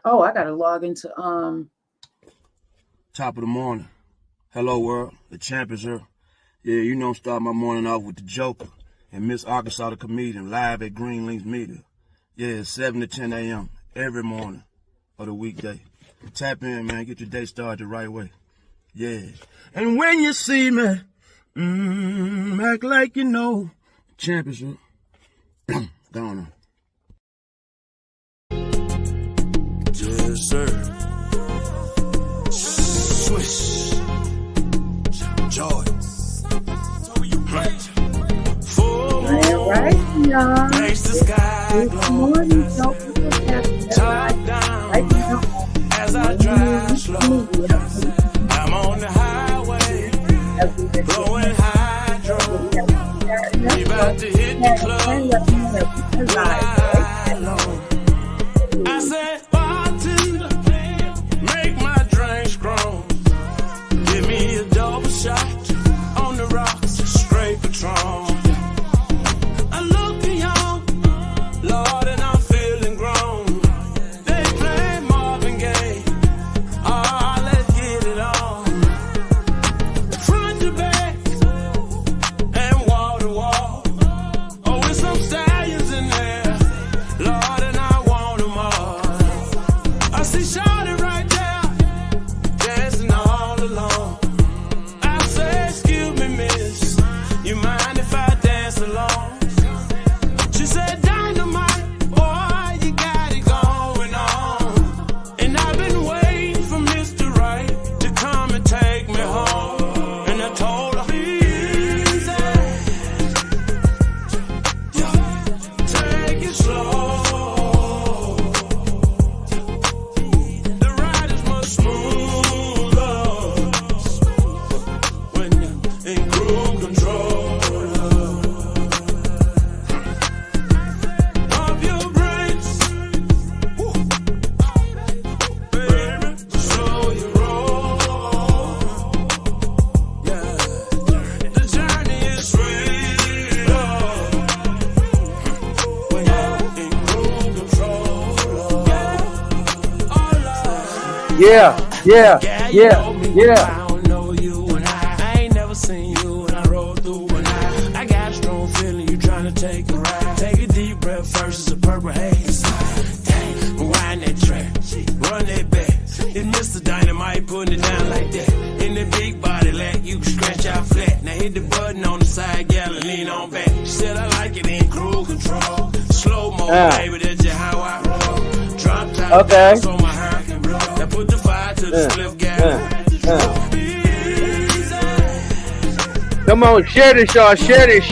Oh, I gotta log into Top of the morning. Hello, world. The champ is here. Yeah, you know I'm starting my morning off with the Joker and Miss Arkansas the comedian live at Green Links Media. Yeah, 7 to 10 a.m. every morning of the weekday. Tap in, man. Get your day started the right way. Yeah. And when you see me, act like you know. Champ is here. Go on. Yes, sir. Swish. Joy. all right, y'all. Good morning, don't forget that right now. As I drive slow, I'm on the highway, blowing hydro. We about to hit the club. I said, bartender, make my drink strong. Give me a double shot on the rocks, straight Patron. I look young, Lord, and I'm feeling grown. They play Marvin Gaye. Oh, let's get it on. Front to back and wall to wall. Oh, with some stallions in there, Lord, and I want them all. I see Shawty right there, dancing all alone. I say, excuse me, miss, you mind if I dance along? She said, dynamite, boy, you got it going on. And I've been waiting for Mr. Right to come and take me home. And I told her, easy, take it slow. The ride is much smoother when you're in cruise control. Pump your brakes, baby, slow you roll. Yeah, the journey is sweet when you're in cruise control. Yeah. I don't know you and I ain't never seen you and I roll through and I got a strong feeling you trying to take a ride. Take a deep breath first, it's a purple haze. Dang, rewind that track, run that back. It's Mr. Dynamite putting it down like that. In the big body lag, you can scratch out flat. Now hit the button on the side, gal, and lean on back. She said I like it in cruise control. Slow mo, baby, that's just how I roll. Drop top, Okay. so my hair can blow. Now put the fire to the split gal. Come on, share this, y'all. Share this.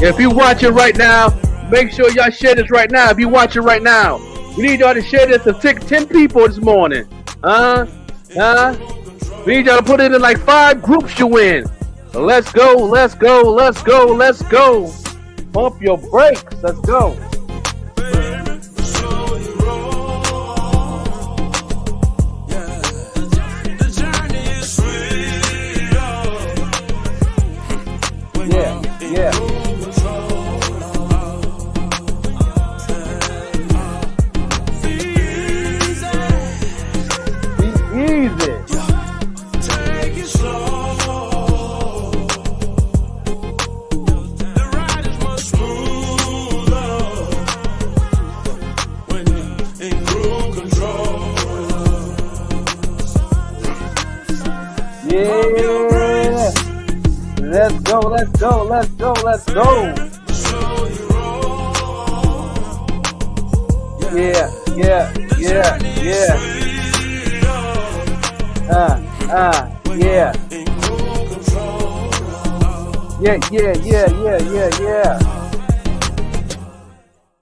If you watch it right now, make sure y'all share this right now. If you watch it right now, we need y'all to share this to 10 people this morning. We need y'all to put it in like 5 groups you in. So let's go. Pump your brakes. Let's go. Yeah. Be easy. Take it slow. The ride is much smoother when you're in cruise control. Yeah. Let's go. So you roll. Yeah. Yeah.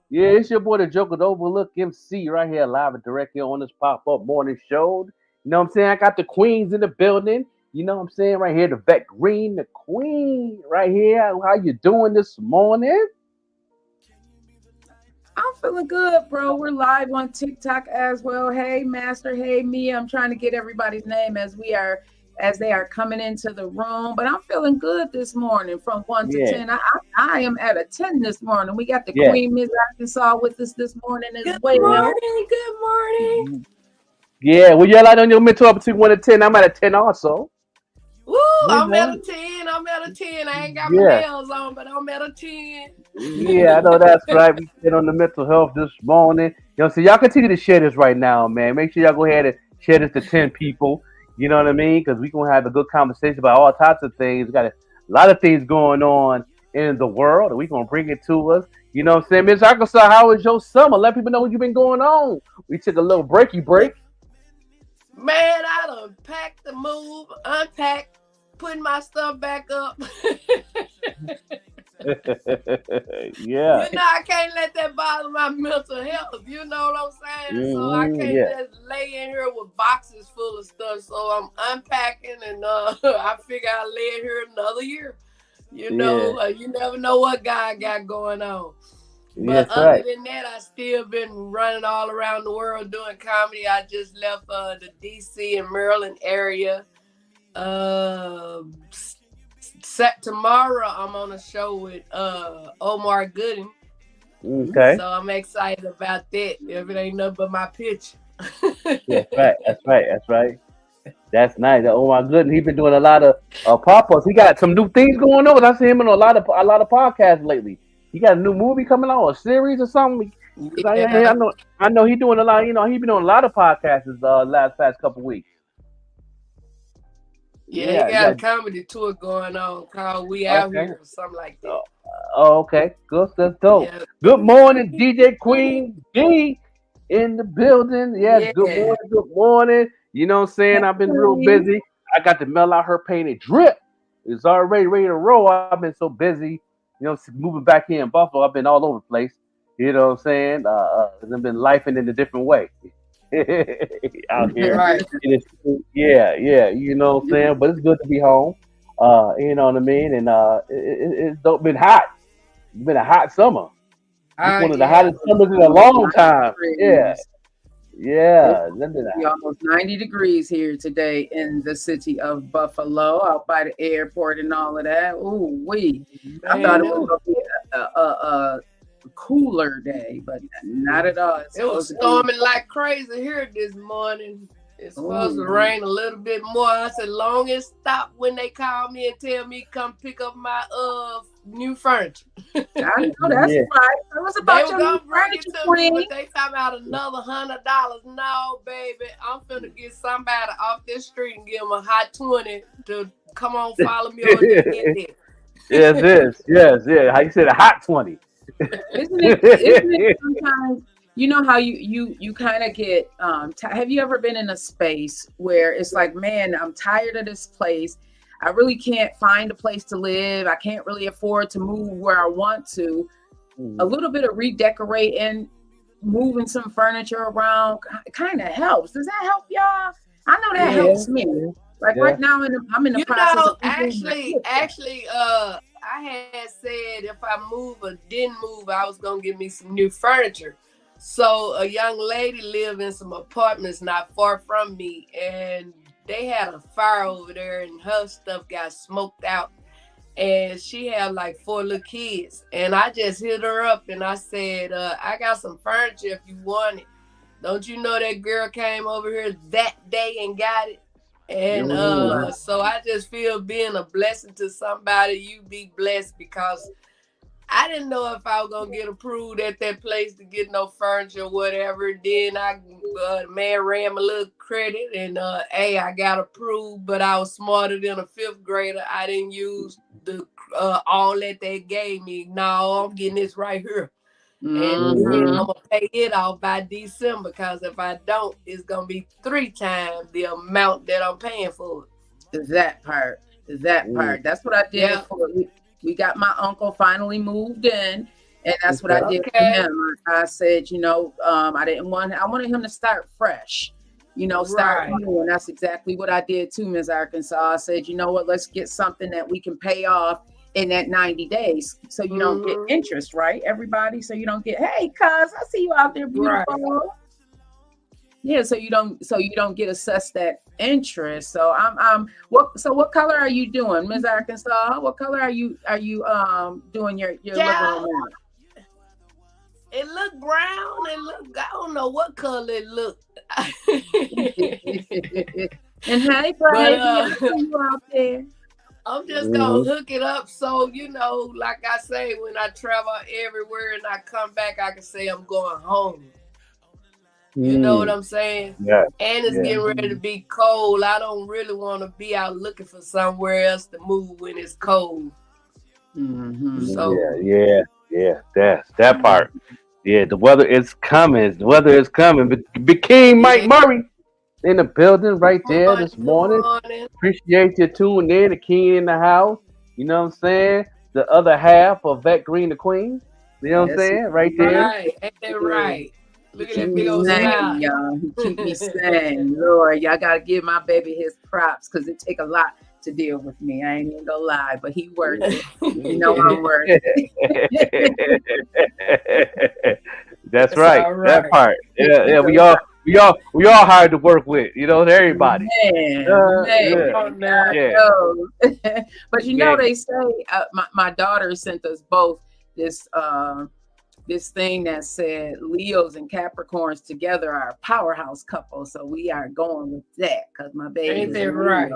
Yeah, it's your boy the Joker, the Overlook MC, right here, live and direct here on this pop-up morning show. You know what I'm saying? I got the queens in the building. You know what I'm saying? Right here, the Vet Green, the queen, right here. How you doing this morning? I'm feeling good, bro. We're live on TikTok as well. Hey, Master. Hey, me. I'm trying to get everybody's name as we are as they are coming into the room. But I'm feeling good this morning from 1 to Yeah, 10. I am at a 10 this morning. We got the yeah, Queen Miss Arkansas with us this morning as Good well. morning. Good morning. yeah. Well, you're like on your mental up between 1 to 10. I'm at a 10 also. Woo, You I'm at know? a 10. I'm at a 10. I ain't got my Yeah, nails on, but I'm at a 10. yeah. I know that's right. We get on the mental health this morning. So y'all continue to share this right now, man. Make sure y'all go ahead and share this to 10 people. You know what I mean? Because we gonna have a good conversation about all types of things. We got a lot of things going on in the world, and we gonna bring it to us. You know what I'm saying, Miss Arkansas? How was your summer? Let people know what you've been going on. We took a little breaky break. Man, I done packed the move, unpacked, putting my stuff back up. Yeah. I can't let that bother my mental health. You know what I'm saying? So I can't Yeah. just lay in here with boxes full of stuff. So I'm unpacking, and I figure I'll lay in here another year. You never know what God got going on. But That's other right. than that, I still been running all around the world doing comedy. I just left the DC and Maryland area. Tomorrow I'm on a show with Omar Gooding. Okay. So I'm excited about that. If it ain't nothing but my pitch. That's right. That's right. That's right. That's nice. Oh my goodness, he's been doing a lot of pop-ups. He got some new things going on. I see him in a lot of podcasts lately. He got a new movie coming out, or a series or something. Cause Yeah. I know he doing a lot. You know, he been doing a lot of podcasts last past couple weeks. Yeah, he Yeah, got a yeah. comedy tour going on called We Out Okay. Here or something like that. Oh, okay. Good. That's dope. Yeah. Good morning, DJ Queen D in the building. Yes. Good Yeah. morning. Good morning. You know what I'm saying? I've been real busy. I got to mail out her painted drip. It's already ready to roll. I've been so busy. Moving back here in Buffalo. I've been all over the place. You know what I'm saying? I've been lifing in a different way out here. Right. Yeah, yeah. You know what I'm saying? But it's good to be home. You know what I mean? And it's been hot. It's been a hot summer. It's one of the Yeah. hottest summers in a long time. Yeah, yeah. It's almost 90 degrees here today in the city of Buffalo, out by the airport and all of that. Ooh, I thought it was going to be a cooler day, but not at all. It was storming like crazy here this morning. It's supposed to rain a little bit more. I said, long as stop when they call me and tell me come pick up my new furniture. I know that's right. It was about your new furniture, Queen. But they talking about another $100. No, baby, I'm finna get somebody off this street and give them a hot 20 to come on, follow me on the Yes, yeah. How you said a hot 20. Isn't it sometimes? You know how you kind of get have you ever been in a space where it's like, man, I'm tired of this place. I really can't find a place to live. I can't really afford to move where I want to. A little bit of redecorating, moving some furniture around kind of helps. Does that help y'all? I know that helps me. Like right now I'm in the process of actually I had said if I move or didn't move, I was gonna get me some new furniture. So a young lady lived in some apartments not far from me, and they had a fire over there, and her stuff got smoked out. And she had like 4 little kids, and I just hit her up and I said, I got some furniture if you want it. Don't you know that girl came over here that day and got it? And so I just feel being a blessing to somebody, you be blessed, because I didn't know if I was gonna get approved at that place to get no furniture or whatever. Then the man ran my little credit, and I got approved, but I was smarter than a 5th grader. I didn't use the all that they gave me. No, I'm getting this right here. And I'm gonna pay it off by December, because if I don't, it's gonna be 3 times the amount that I'm paying for it. That part. That's what I did for it. We got my uncle finally moved in, and that's what I did for him. I said, I wanted him to start fresh, start new, and that's exactly what I did too, Ms. Arkansas. I said, you know what, let's get something that we can pay off in that 90 days, so you don't get interest, right, everybody? So you don't get, hey, cuz I see you out there, beautiful. Yeah, so you don't get assessed that interest. So what color are you doing, Ms. Arkansas? What color are you doing your living room Child, it look brown. It look, I don't know what color it look. in? And hey, But baby, I see you out there. I'm just gonna hook it up so like I say, when I travel everywhere and I come back, I can say I'm going home. You know what I'm saying? Yeah. And it's getting ready to be cold. I don't really want to be out looking for somewhere else to move when it's cold. So Yeah. That's that part. Yeah, the weather is coming. The weather is coming. But King Mike Murray in the building right there this morning. morning. Appreciate you tuning in. The King in the house. You know what I'm saying? The other half of Vet Green the Queen. You know what I'm That's saying? Right there. Right, ain't that right? Look at keep that me big old sane, smile. y'all. He keep me sane. Lord, y'all gotta give my baby his props because it take a lot to deal with me. I ain't even gonna lie, but he worth it. You know I'm worth it. That's right. all That right. part. Yeah. We all hard to work with. You know, everybody. Man, Yeah. but they say my daughter sent us both this this thing that said Leos and Capricorns together are a powerhouse couple. So we are going with that because my baby Ain't is that a right?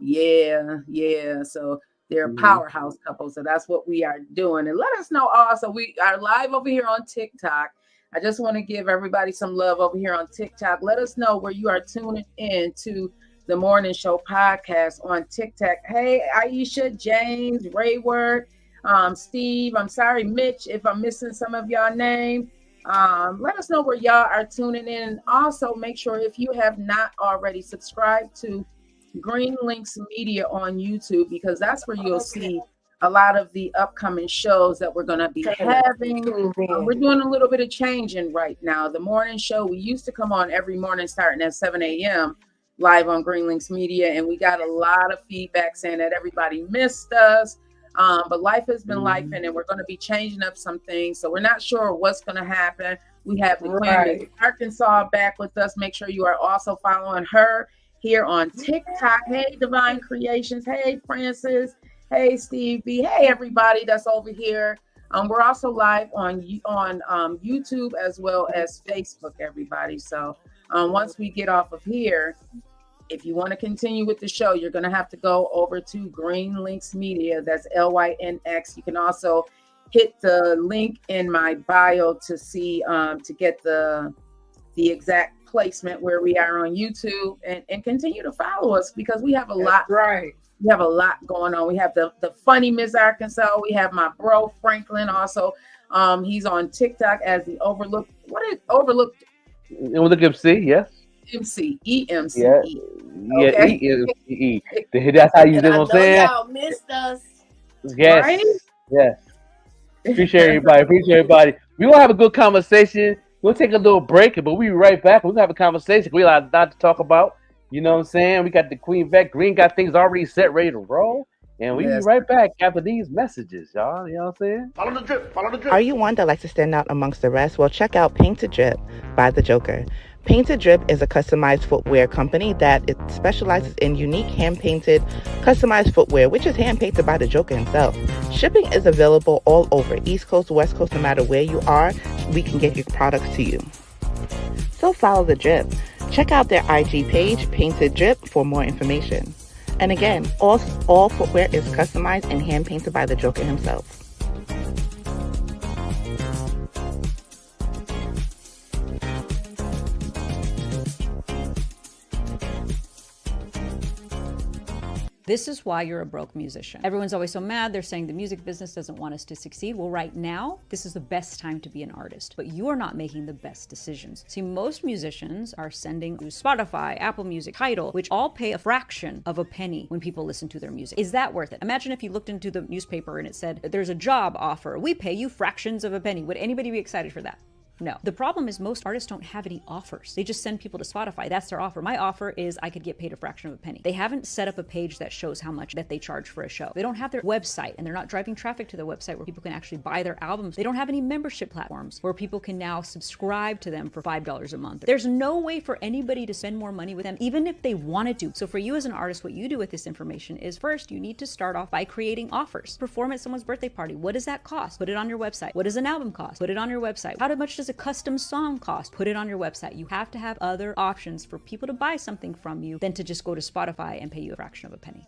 Leo. Yeah. So they're a powerhouse couple. So that's what we are doing. And let us know also, we are live over here on TikTok. I just want to give everybody some love over here on TikTok. Let us know where you are tuning in to the Morning Show podcast on TikTok. Hey, Aisha, James, Rayward, Steve. I'm sorry, Mitch, if I'm missing some of y'all name. Let us know where y'all are tuning in. And also make sure if you have not already subscribed to Green Links Media on YouTube, because that's where you'll see a lot of the upcoming shows that we're going to be having. We're doing a little bit of changing right now. The morning show, we used to come on every morning starting at 7 a.m. live on Green Links Media, and we got a lot of feedback saying that everybody missed us. But life has been life, and we're going to be changing up some things. So we're not sure what's going to happen. We have the Queen of Arkansas back with us. Make sure you are also following her here on TikTok. Hey, Divine Creations. Hey, Francis. Hey, Steve B. Hey, everybody that's over here. We're also live on YouTube as well as Facebook, everybody. So once we get off of here, if you want to continue with the show, you're going to have to go over to Green Links Media. That's LYNX. You can also hit the link in my bio to see to get the exact placement where we are on YouTube, and continue to follow us because we have a lot. Right. We have a lot going on. We have the funny Miss Arkansas. We have my bro Franklin also. He's on TikTok as the Overlooked. What is Overlooked? Overlooked MC, yes. MC, EMC. Yeah, Okay. EMCE. That's how you do what I'm saying. Y'all missed us. Yes, right? Yes. Appreciate everybody. We will have a good conversation. We'll take a little break, but we'll be right back. We're gonna have a conversation. We got a lot to talk about. You know what I'm saying? We got the Queen Vet Green, got things already set, ready to roll. And we'll be right back after these messages, y'all. You know what I'm saying? Follow the drip. Are you one that likes to stand out amongst the rest? Well, check out Painted Drip by The Joker. Painted Drip is a customized footwear company that it specializes in unique hand-painted, customized footwear, which is hand-painted by The Joker himself. Shipping is available all over, East Coast, West Coast, no matter where you are, we can get your products to you. So follow The Drip. Check out their IG page, Painted Drip, for more information. And again, all footwear is customized and hand-painted by The Joker himself. This is why you're a broke musician. Everyone's always so mad. They're saying the music business doesn't want us to succeed. Well, right now, this is the best time to be an artist, but you are not making the best decisions. See, most musicians are sending to Spotify, Apple Music, Tidal, which all pay a fraction of a penny when people listen to their music. Is that worth it? Imagine if you looked into the newspaper and it said, there's a job offer. We pay you fractions of a penny. Would anybody be excited for that? No. The problem is most artists don't have any offers. They just send people to Spotify. That's their offer. My offer is I could get paid a fraction of a penny. They haven't set up a page that shows how much that they charge for a show. They don't have their website, and they're not driving traffic to their website where people can actually buy their albums. They don't have any membership platforms where people can now subscribe to them for $5 a month. There's no way for anybody to spend more money with them, even if they wanted to. So for you as an artist, what you do with this information is first, you need to start off by creating offers. Perform at someone's birthday party. What does that cost? Put it on your website. What does an album cost? Put it on your website. How much does a custom song cost? Put it on your website. You have to have other options for people to buy something from you than to just go to Spotify and pay you a fraction of a penny.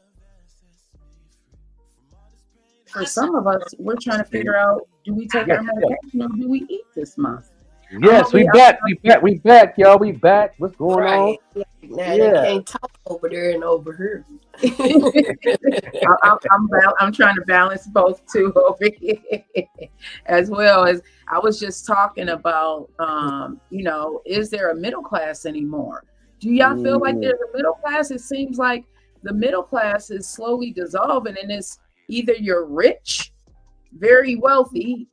For some of us, we're trying to figure out, do we take our medication or do we eat this month? Yes, we back, y'all. We back. What's going on? Now they can't talk over there and over here. I'm trying to balance both too over here, as well as I was just talking about. Is there a middle class anymore? Do y'all feel like there's a middle class? It seems like the middle class is slowly dissolving, and it's either you're rich, very wealthy,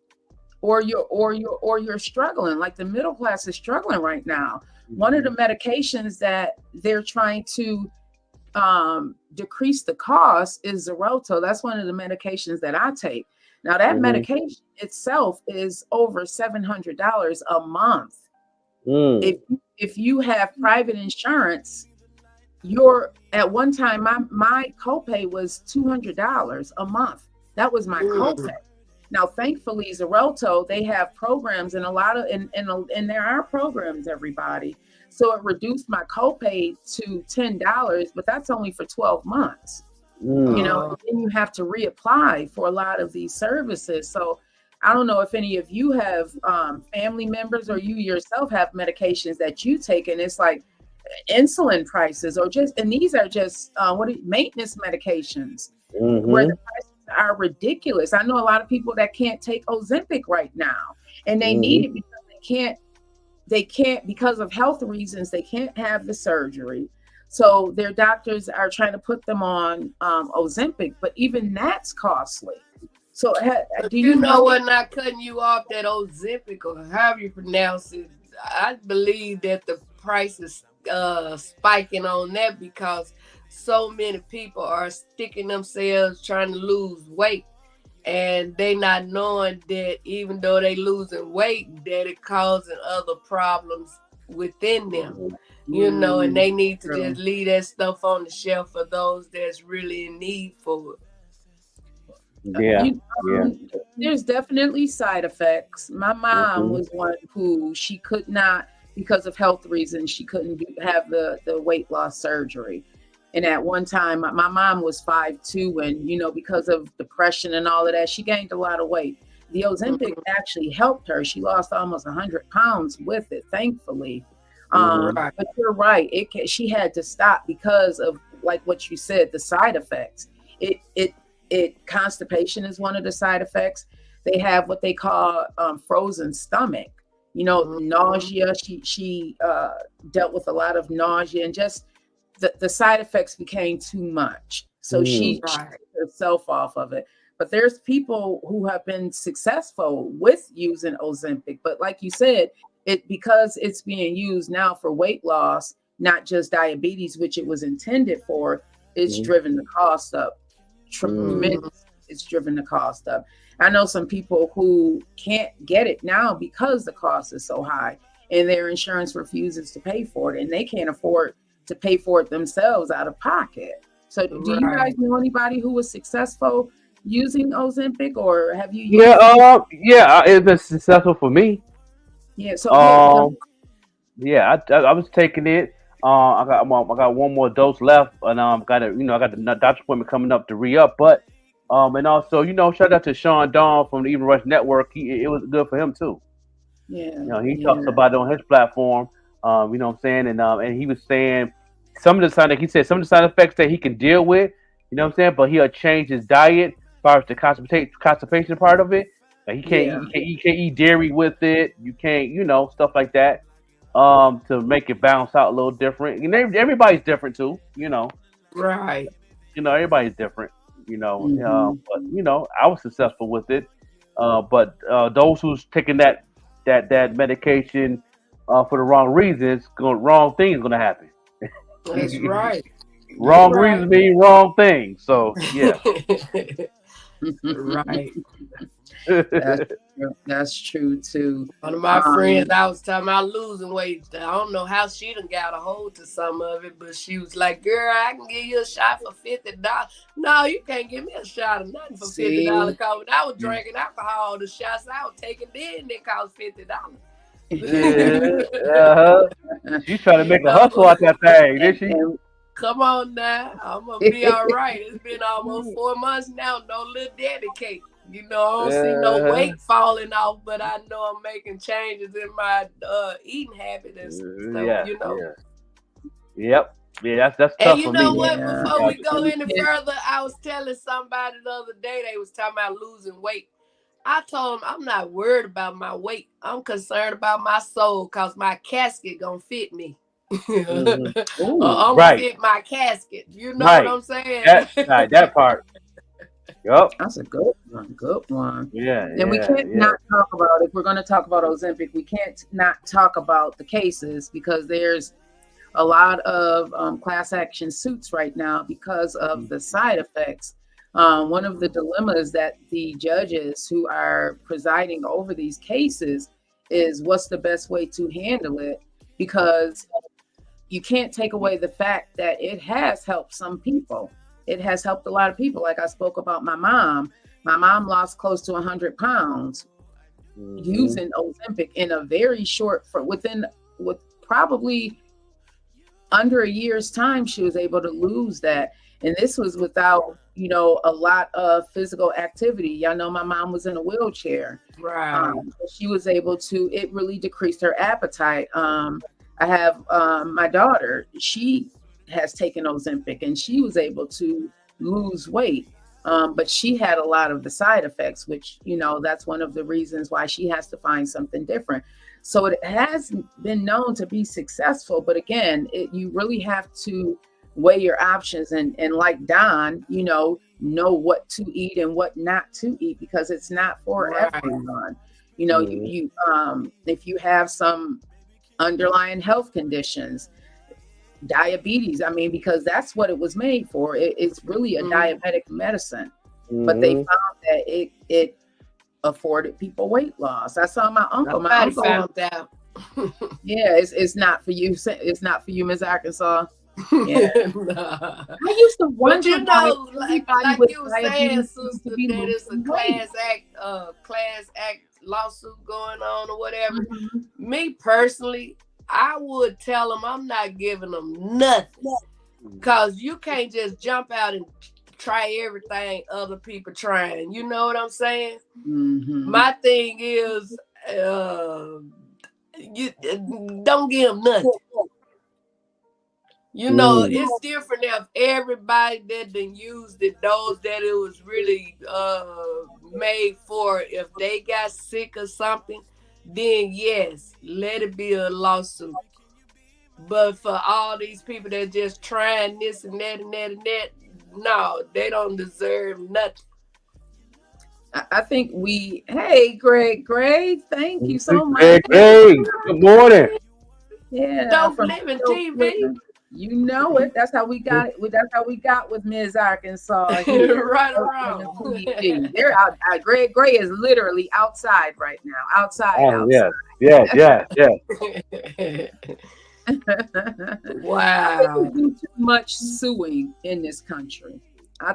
or you're struggling. Like the middle class is struggling right now. One of the medications that they're trying to decrease the cost is Xarelto. That's one of the medications that I take. Now that medication itself is over $700 a month. If you have private insurance, at one time my copay was $200 a month. That was my copay. Now, thankfully, Xarelto, they have programs, and and there are programs, everybody. So it reduced my copay to $10, but that's only for 12 months. And then you have to reapply for a lot of these services. So I don't know if any of you have family members or you yourself have medications that you take, and it's like insulin prices, and these are just maintenance medications where the prices are ridiculous. I know a lot of people that can't take Ozempic right now, and they need it because they can't because of health reasons. They can't have the surgery, so their doctors are trying to put them on Ozempic, but even that's costly. So do you know what? Not cutting you off, that Ozempic or however you pronounce it, I believe that the price is spiking on that because so many people are sticking themselves trying to lose weight, and they not knowing that even though they losing weight, that it causing other problems within them, and they need to just leave that stuff on the shelf for those that's really in need for it. There's definitely side effects. My mom was one who she could not, because of health reasons, she couldn't have the weight loss surgery. And at one time, my mom was 5'2", and because of depression and all of that, she gained a lot of weight. The Ozempic actually helped her. She lost almost 100 pounds with it, thankfully. But you're right. She had to stop because of, like what you said, the side effects. Constipation is one of the side effects. They have what they call frozen stomach. Nausea. She dealt with a lot of nausea, and just the side effects became too much. So she took herself off of it. But there's people who have been successful with using Ozempic. But like you said, because it's being used now for weight loss, not just diabetes, which it was intended for, it's driven the cost up tremendous. It's driven the cost up. I know some people who can't get it now because the cost is so high and their insurance refuses to pay for it, and they can't afford to pay for it themselves out of pocket. So do you guys know anybody who was successful using Ozempic, or have you used it's been successful for me. I was taking it. I got one more dose left, and I got the doctor's appointment coming up to re-up. But and also, shout out to Sean Dawn from the Even Rush Network. It was good for him too. He talks about it on his platform. You know what I'm saying, and he was saying some of the side effects that he can deal with. You know what I'm saying, but he'll change his diet as far as the constipation part of it. Like he can't eat dairy with it. You can't, stuff like that. To make it balance out a little different. And everybody's different too, Right. Everybody's different, but I was successful with it. But those who's taking that that medication for the wrong reasons, wrong things gonna happen. That's right. Wrong You're reasons mean wrong things. So yeah. right. Right. That's true too. One of my friends, I was talking about losing weight. I don't know how she done got a hold to some of it, but she was like, "Girl, I can give you a shot for $50." No, you can't give me a shot of nothing for $50. Because when I was drinking alcohol, the shots I was taking then they cost $50. Yeah. She's trying to make a hustle out that thing, did she? Come on now, I'm gonna be all right. It's been almost 4 months now, no little daddy cake. You know, I don't see no weight falling off, but I know I'm making changes in my eating habit and stuff. Yeah, you know. Yeah. Yep. Yeah, that's tough And you for know me. what? Yeah. Before we go any further, I was telling somebody the other day they was talking about losing weight. I told them I'm not worried about my weight. I'm concerned about my soul because my casket gonna fit me. Mm-hmm. I'm gonna fit my casket. You know what I'm saying? That part. Yep. That's a good one. Good one. Yeah. And we can't not talk about, if we're going to talk about Ozempic, we can't not talk about the cases because there's a lot of class action suits right now because of the side effects. One of the dilemmas that the judges who are presiding over these cases is what's the best way to handle it, because you can't take away the fact that it has helped some people. It has helped a lot of people. Like I spoke about my mom. My mom lost close to 100 pounds using Ozempic in a very short, with probably under a year's time, she was able to lose that. And this was without, a lot of physical activity. Y'all know my mom was in a wheelchair. Right. She was able to, it really decreased her appetite. I have my daughter, she has taken Ozempic and she was able to lose weight. But she had a lot of the side effects, which, that's one of the reasons why she has to find something different. So it has been known to be successful. But again, you really have to weigh your options and like Don, know what to eat and what not to eat, because it's not for everyone. You if you have some underlying health conditions, diabetes, because that's what it was made for. It's really a diabetic medicine, but they found that it afforded people weight loss. I saw my uncle. My uncle found out. Yeah, it's not for you. It's not for you, Miss Arkansas. Yeah. I used to wonder, like you were saying, sister, that it's a class act lawsuit going on or whatever. Me personally, I would tell them I'm not giving them nothing, because you can't just jump out and try everything other people trying. You know what I'm saying? My thing is, you don't give them nothing. It's different if everybody that done used it, those that it was really made for, if they got sick or something, then yes, let it be a lawsuit. But for all these people that just trying this and that and that and that, no, they don't deserve nothing. I think hey, Greg, thank you so much. Hey, good morning. Yeah. Don't live in TV. You know it. That's how we got it. That's how we got with Ms. Arkansas. Right around. They're out. Greg Gray is literally outside right now. Outside. Yeah. Wow. We do too much suing in this country. I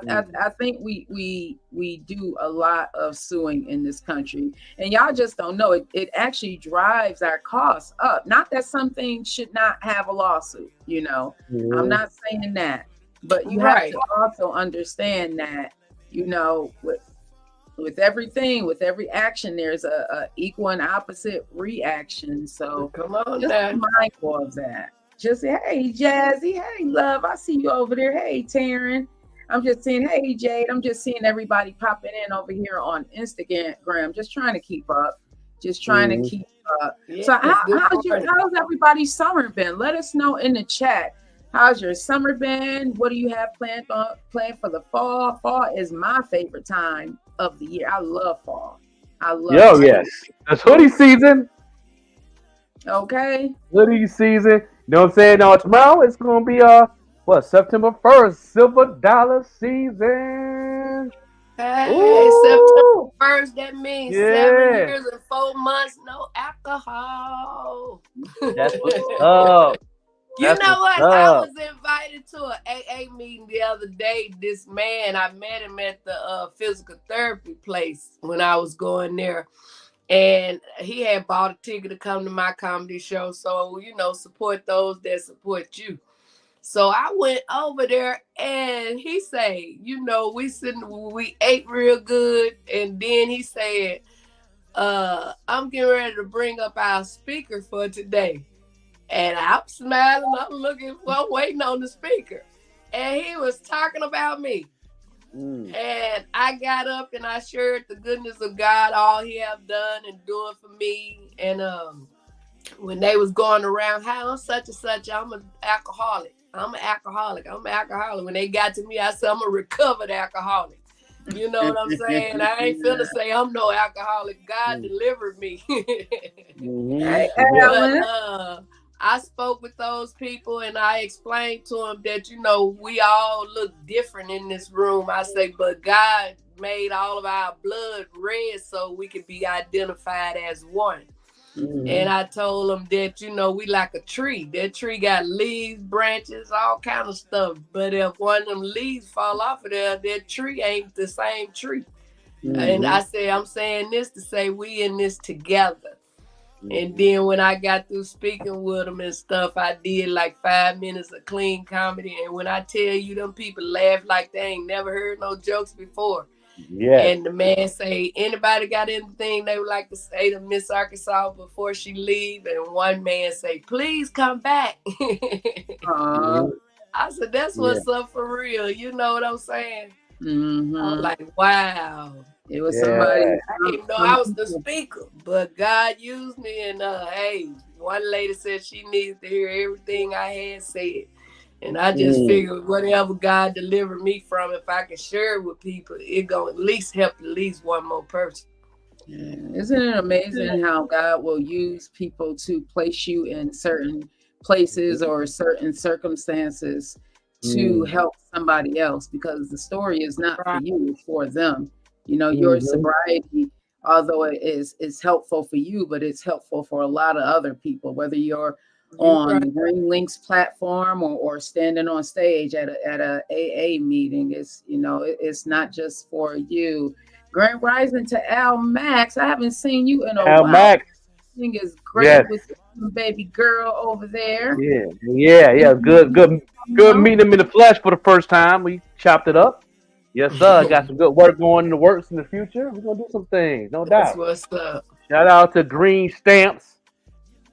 think we do a lot of suing in this country, and y'all just don't know it. It actually drives our costs up. Not that something should not have a lawsuit, I'm not saying that, but you have to also understand that, with everything, with every action, there's a equal and opposite reaction. So come on, just be mindful of that. Just say, hey, Jazzy, hey, love, I see you over there. Hey, Taryn. I'm just saying, hey, Jade, I'm just seeing everybody popping in over here on Instagram, just trying to keep up. Yeah, so how's everybody's summer been? Let us know in the chat. How's your summer been? What do you have planned for the fall? Fall is my favorite time of the year. I love fall. Yes. That's hoodie season. Okay. hoodie season. You know what I'm saying? Now tomorrow it's gonna be September 1st, silver dollar season. Hey, September Ooh, 1st, that means seven yeah, years and 4 months, no alcohol. that's what's up. You That's know what's what? I up. was invited to an AA meeting the other day. This man, I met him at the physical therapy place when I was going there. And he had bought a ticket to come to my comedy show. So, support those that support you. So I went over there and he said, we ate real good. And then he said, I'm getting ready to bring up our speaker for today. And I'm smiling, I'm waiting on the speaker. And he was talking about me. Mm. And I got up and I shared the goodness of God, all he have done and doing for me. And when they was going around, how I'm such and such, I'm an alcoholic. I'm an alcoholic. I'm an alcoholic. When they got to me, I said, I'm a recovered alcoholic. You know what I'm saying? I ain't finna say I'm no alcoholic. God Mm. delivered me. Hey, Yeah. But Alan. I spoke with those people and I explained to them that, we all look different in this room. I say, but God made all of our blood red so we could be identified as one. And Mhm. I told them that, we like a tree. That tree got leaves, branches, all kind of stuff. But if one of them leaves fall off of there, that tree ain't the same tree. And Mhm. I say, I'm saying this to say we in this together. And Mhm. then when I got through speaking with them and stuff, I did like 5 minutes of clean comedy. And when I tell you, them people laugh like they ain't never heard no jokes before. Yes. And the man say, anybody got anything they would like to say to Miss Arkansas before she leave? And one man say, please come back. Uh, Mhm. I said, that's Yeah. what's up for real. You know what I'm saying? I was mm-hmm. like, wow. It was somebody. Yeah. I didn't know Some I was the people. speaker, but God used me. And hey, one lady said she needs to hear everything I had said. And I just Mm. figured whatever God delivered me from, if I can share it with people, it gonna at least help at least one more person. Yeah. Isn't it amazing how God will use people to place you in certain places or certain circumstances to Mm. help somebody else? Because the story is not for Right. you, it's for them. You know, your Mhm. sobriety, although it is helpful for you, but it's helpful for a lot of other people, whether you're You on right. the Green Links platform or standing on stage at a AA meeting. It's not just for you. Grand Rising to Al Max. I haven't seen you in a Al while. Max. Everything is great Yes. with the baby girl over there. Yeah. Yeah. Yeah. Good. Anything Good. coming Good out? meeting him in the flesh for the first time. We chopped it up. Yes, sir. Got some good work going in the works in the future. We're gonna do some things, no That's doubt. what's up. Shout out to Green Stamps.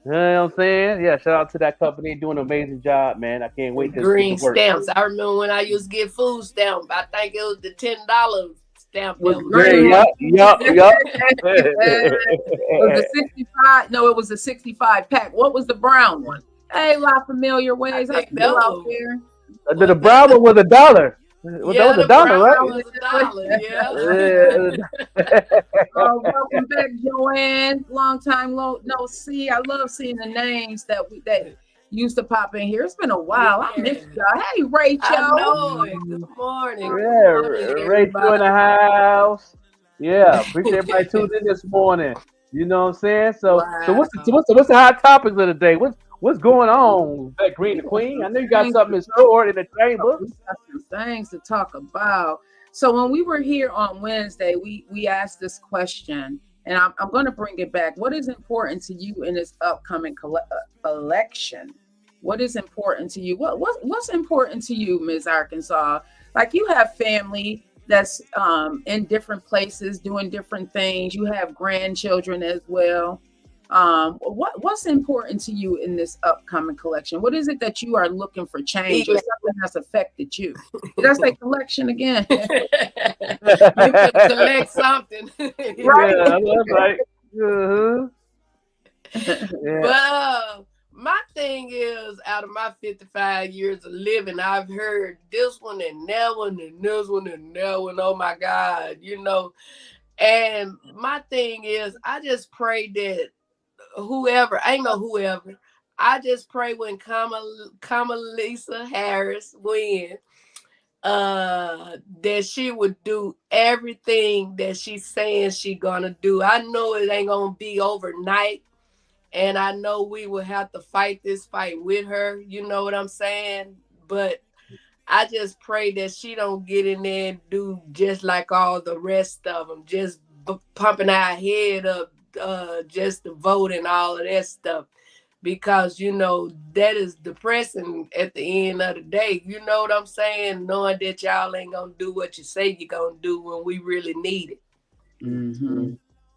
You know what I'm saying? Yeah, shout out to that company doing an amazing job, man. I can't The wait to get to green work. stamps. I remember when I used to get food stamp. I think it was the $10 stamp Was that was Yeah, green. yup, green. yup, yup. Was the 65? No, it was a 65 pack. What was the brown one? Hey, La Familiar I Ways. I'm think that still out was there. The was that brown the one was $1. Well, that yeah, was a the dollar, brown right? one was $1. Yeah. Welcome back, Joanne. Long time no see. I love seeing the names that used to pop in here. It's been a while. I Yeah. missed y'all. Hey, I Rachel. know it. Good morning. Good Yeah, morning, Rachel in everybody. the house. Yeah, appreciate everybody tuned in this morning. You know what I'm saying? So Wow. what's the hot topics of the day? What's going on, that Green the We got Queen? some I know you got things something to in talk store in the about. chamber. We got some things to talk about. So when we were here on Wednesday, we asked this question, and I'm going to bring it back. What is important to you in this upcoming election? What is important to you? What's important to you, Ms. Arkansas? Like you have family that's in different places doing different things. You have grandchildren as well. What's important to you in this upcoming collection? What is it that you are looking for change or Ele- something that's affected you? Did I say collection again? You could collect something. Right. Yeah, that's right. Uh-huh. But Yeah. my thing is, out of my 55 years of living, I've heard this one and that one and this one and that one. Oh my God, And my thing is, I just pray that whoever, ain't no whoever. I just pray when Kamala Harris win, that she would do everything that she's saying she gonna do. I know it ain't gonna be overnight, and I know we will have to fight this fight with her. You know what I'm saying? But I just pray that she don't get in there and do just like all the rest of them, just pumping our head up, just to vote and all of that stuff. Because that is depressing at the end of the day. You know what I'm saying? Knowing that y'all ain't gonna do what you say you're gonna do when we really need it. Mm-hmm.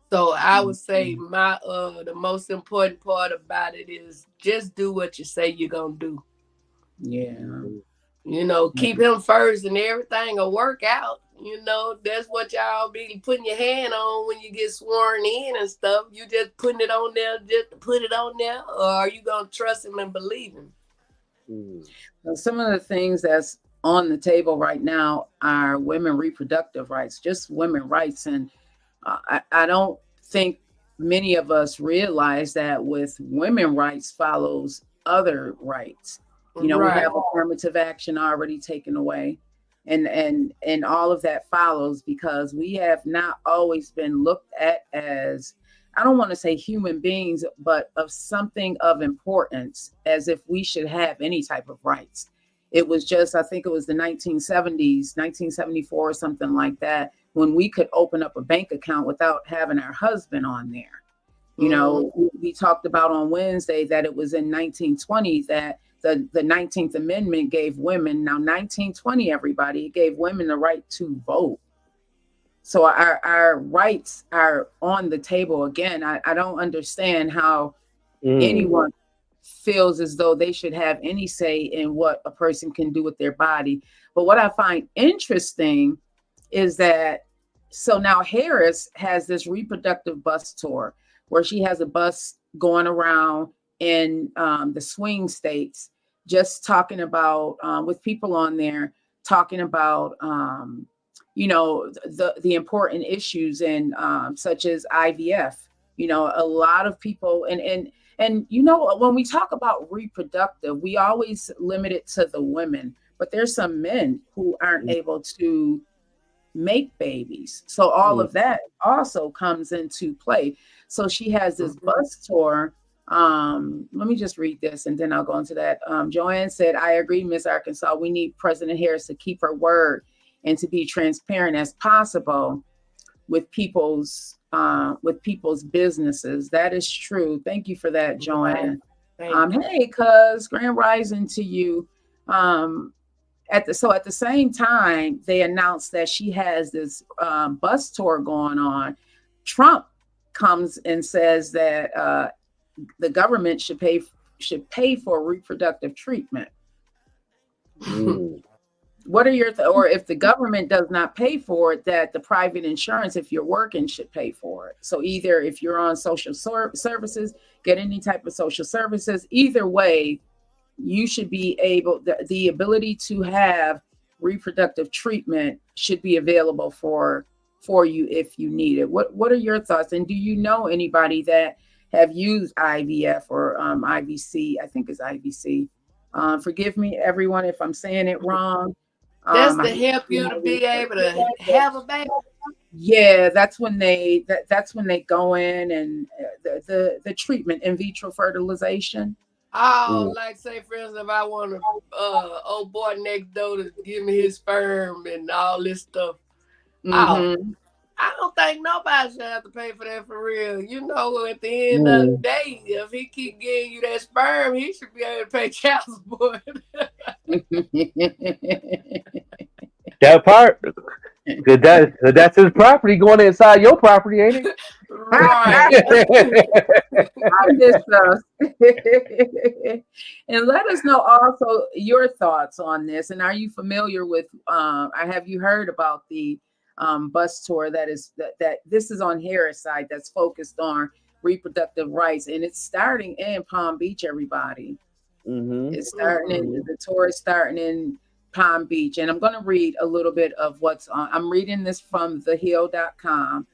So I would say the most important part about it is just do what you say you're gonna do. Yeah. Keep him first and everything will work out. That's what y'all be putting your hand on when you get sworn in and stuff. You just putting it on there just to put it on there, or are you gonna trust him and believe him? Well, some of the things that's on the table right now are women reproductive rights, just women rights. And I don't think many of us realize that with women rights follows other rights. We Right. have affirmative action already taken away. And all of that follows because we have not always been looked at as, I don't want to say human beings, but of something of importance, as if we should have any type of rights. It was just, I think it was the 1970s, 1974 or something like that, when we could open up a bank account without having our husband on there. We talked about on Wednesday that it was in 1920 that the 19th Amendment gave women, now 1920, everybody, it gave women the right to vote. So our rights are on the table again. I don't understand how anyone feels as though they should have any say in what a person can do with their body. But what I find interesting is that, so now Harris has this reproductive bus tour where she has a bus going around in the swing states, just talking about with people on there, talking about the important issues and such as IVF. A lot of people and when we talk about reproductive, we always limit it to the women, but there's some men who aren't able to make babies. So all of that also comes into play. So she has this bus tour. Let me just read this and then I'll go into that. Joanne said, I agree, Miss Arkansas. We need President Harris to keep her word and to be transparent as possible with people's businesses. That is true. Thank you for that, Joanne. Hey, cuz Grand Rising to you. At the same time, they announced that she has this bus tour going on. Trump comes and says that the government should pay for reproductive treatment. What are your or if the government does not pay for it, that the private insurance, if you're working, should pay for it. So either if you're on social services, get any type of social services, either way, you should be able, the ability to have reproductive treatment should be available for you if you need it. What are your thoughts? And do you know anybody that have used IVF or IVC? I think it's IVC. Forgive me, everyone, if I'm saying it wrong. That's to help you to be able to have a baby. Yeah, that's when they go in and the treatment, in vitro fertilization. Oh, like say for instance, if I want a old boy next door to give me his sperm and all this stuff. Oh, I don't think nobody should have to pay for that for real. At the end of the day, if he keep getting you that sperm, he should be able to pay child support. That part, that's his property going inside your property, ain't it? Right. And let us know also your thoughts on this. And are you familiar with? Have you heard about the bus tour that this is on Harris side that's focused on reproductive rights, and it's starting in Palm Beach. Everybody, it's starting the tour is starting in Palm Beach, and I'm going to read a little bit of what's on. I'm reading this from thehill.com.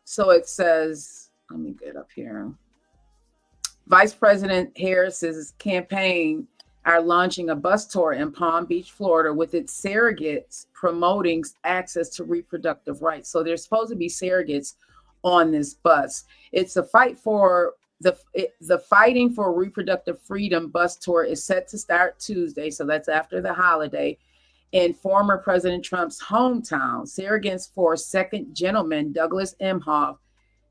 So it says, let me get up here. Vice President Harris's campaign are launching a bus tour in Palm Beach, Florida, with its surrogates promoting access to reproductive rights. So there's supposed to be surrogates on this bus. It's a fight for the Fighting for Reproductive Freedom bus tour is set to start Tuesday, so that's after the holiday, in former President Trump's hometown. Surrogates for Second Gentleman Douglas Emhoff,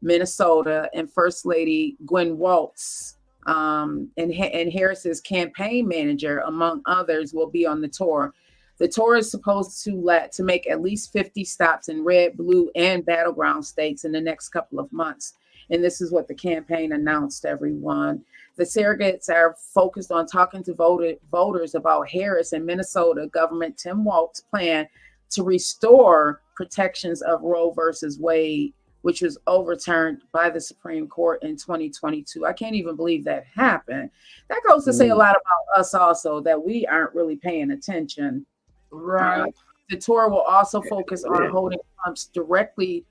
Minnesota, and First Lady Gwen Waltz, and Harris's campaign manager, among others, will be on the tour. The tour is supposed to make at least 50 stops in red, blue, and battleground states in the next couple of months. And this is what the campaign announced, everyone. The surrogates are focused on talking to voters about Harris and Minnesota government Tim Walz's plan to restore protections of Roe versus Wade, which was overturned by the Supreme Court in 2022. I can't even believe that happened. That goes to say a lot about us also, that we aren't really paying attention. Right. The tour will also focus on holding Trump's directly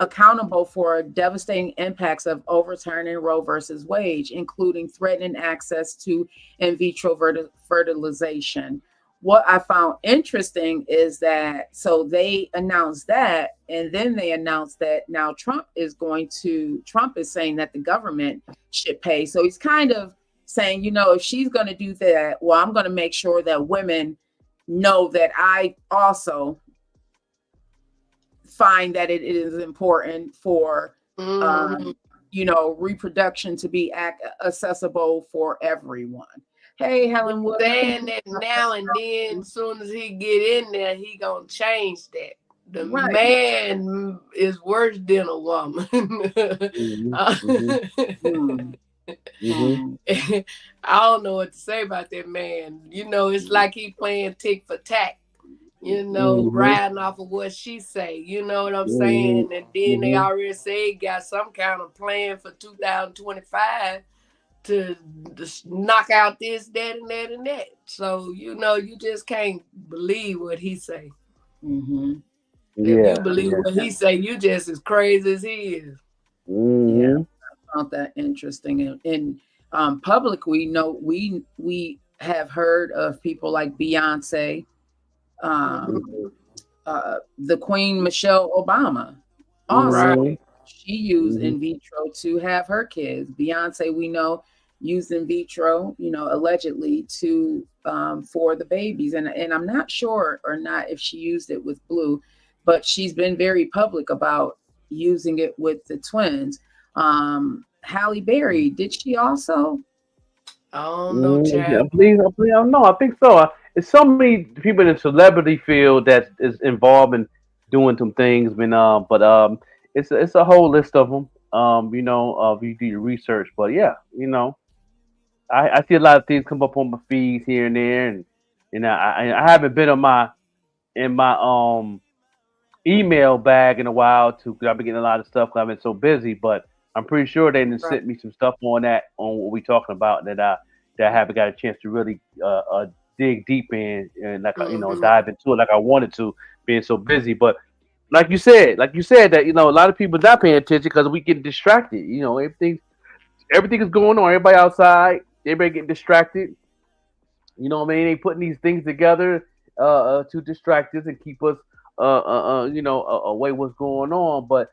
accountable for devastating impacts of overturning Roe versus Wade, including threatening access to in vitro fertilization. What I found interesting is that, so they announced that, and then they announced that now Trump is saying that the government should pay. So he's kind of saying, if she's going to do that, well, I'm going to make sure that women know that I also find that it is important for, reproduction to be accessible for everyone. Hey, Helen Wood. Saying that now and then, as soon as he get in there, he gonna change that. The man is worse than a woman. I don't know what to say about that man. It's like he playing tick for tack. Riding off of what she say. You know what I'm saying? And then they already say he got some kind of plan for 2025 to knock out this, that, and that, and that. So, you just can't believe what he say. Mm-hmm. If you believe what he say, you just as crazy as he is. Yeah, I found that interesting. In public, we know we have heard of people like Beyonce, the Queen Michelle Obama. Also, she used in vitro to have her kids. Beyonce, we know, used in vitro, allegedly to for the babies. And I'm not sure or not if she used it with Blue, but she's been very public about using it with the twins. Halle Berry, did she also? I don't know, Chad. I don't know. I think so. It's so many people in the celebrity field that is involved in doing some things, but it's a whole list of them. If you do your research, but yeah, I see a lot of things come up on my feeds here and there, and I haven't been in my email bag in a while because I've been getting a lot of stuff because I've been so busy. But I'm pretty sure they didn't sent me some stuff on what we talking about that I haven't got a chance to really dig deep in and dive into it like I wanted to, being so busy. But like you said that a lot of people not paying attention because we get distracted. Everything is going on. Everybody outside, everybody getting distracted. You know what I mean? They putting these things together to distract us and keep us away what's going on. But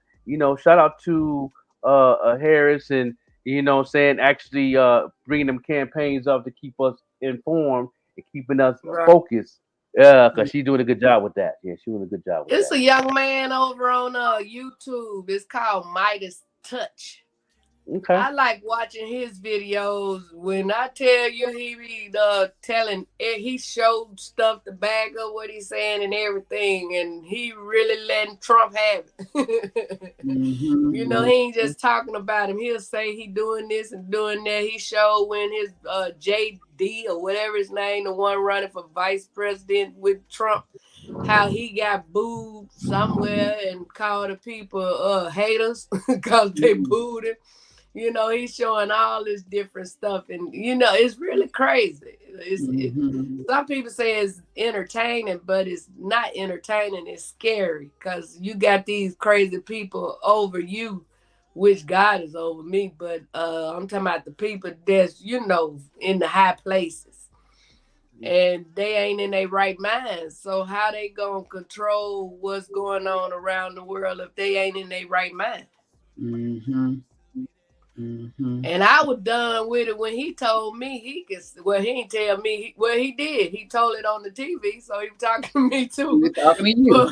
shout out to Harris and actually bringing them campaigns up to keep us informed and keeping us focused. Because she's doing a good job with that. Yeah, she's doing a good job with that. It's a young man over on YouTube. It's called Midas Touch. Okay. I like watching his videos. When I tell you he be he showed stuff to back up what he's saying and everything, and he really letting Trump have it. He ain't just talking about him. He'll say he doing this and doing that. He showed when his JD or whatever his name, the one running for vice president with Trump, how he got booed somewhere and called the people haters because they booed him. He's showing all this different stuff, and it's really crazy. Some people say it's entertaining, but it's not entertaining. It's scary because you got these crazy people over you which God is over me, but I'm talking about the people that's, in the high places. And they ain't in their right mind. So how they gonna control what's going on around the world if they ain't in their right mind? Mm-hmm. Mm-hmm. And I was done with it when he told me he could. Well, he ain't tell me. He did. He told it on the TV, so he was talking to me too. We're talking to you.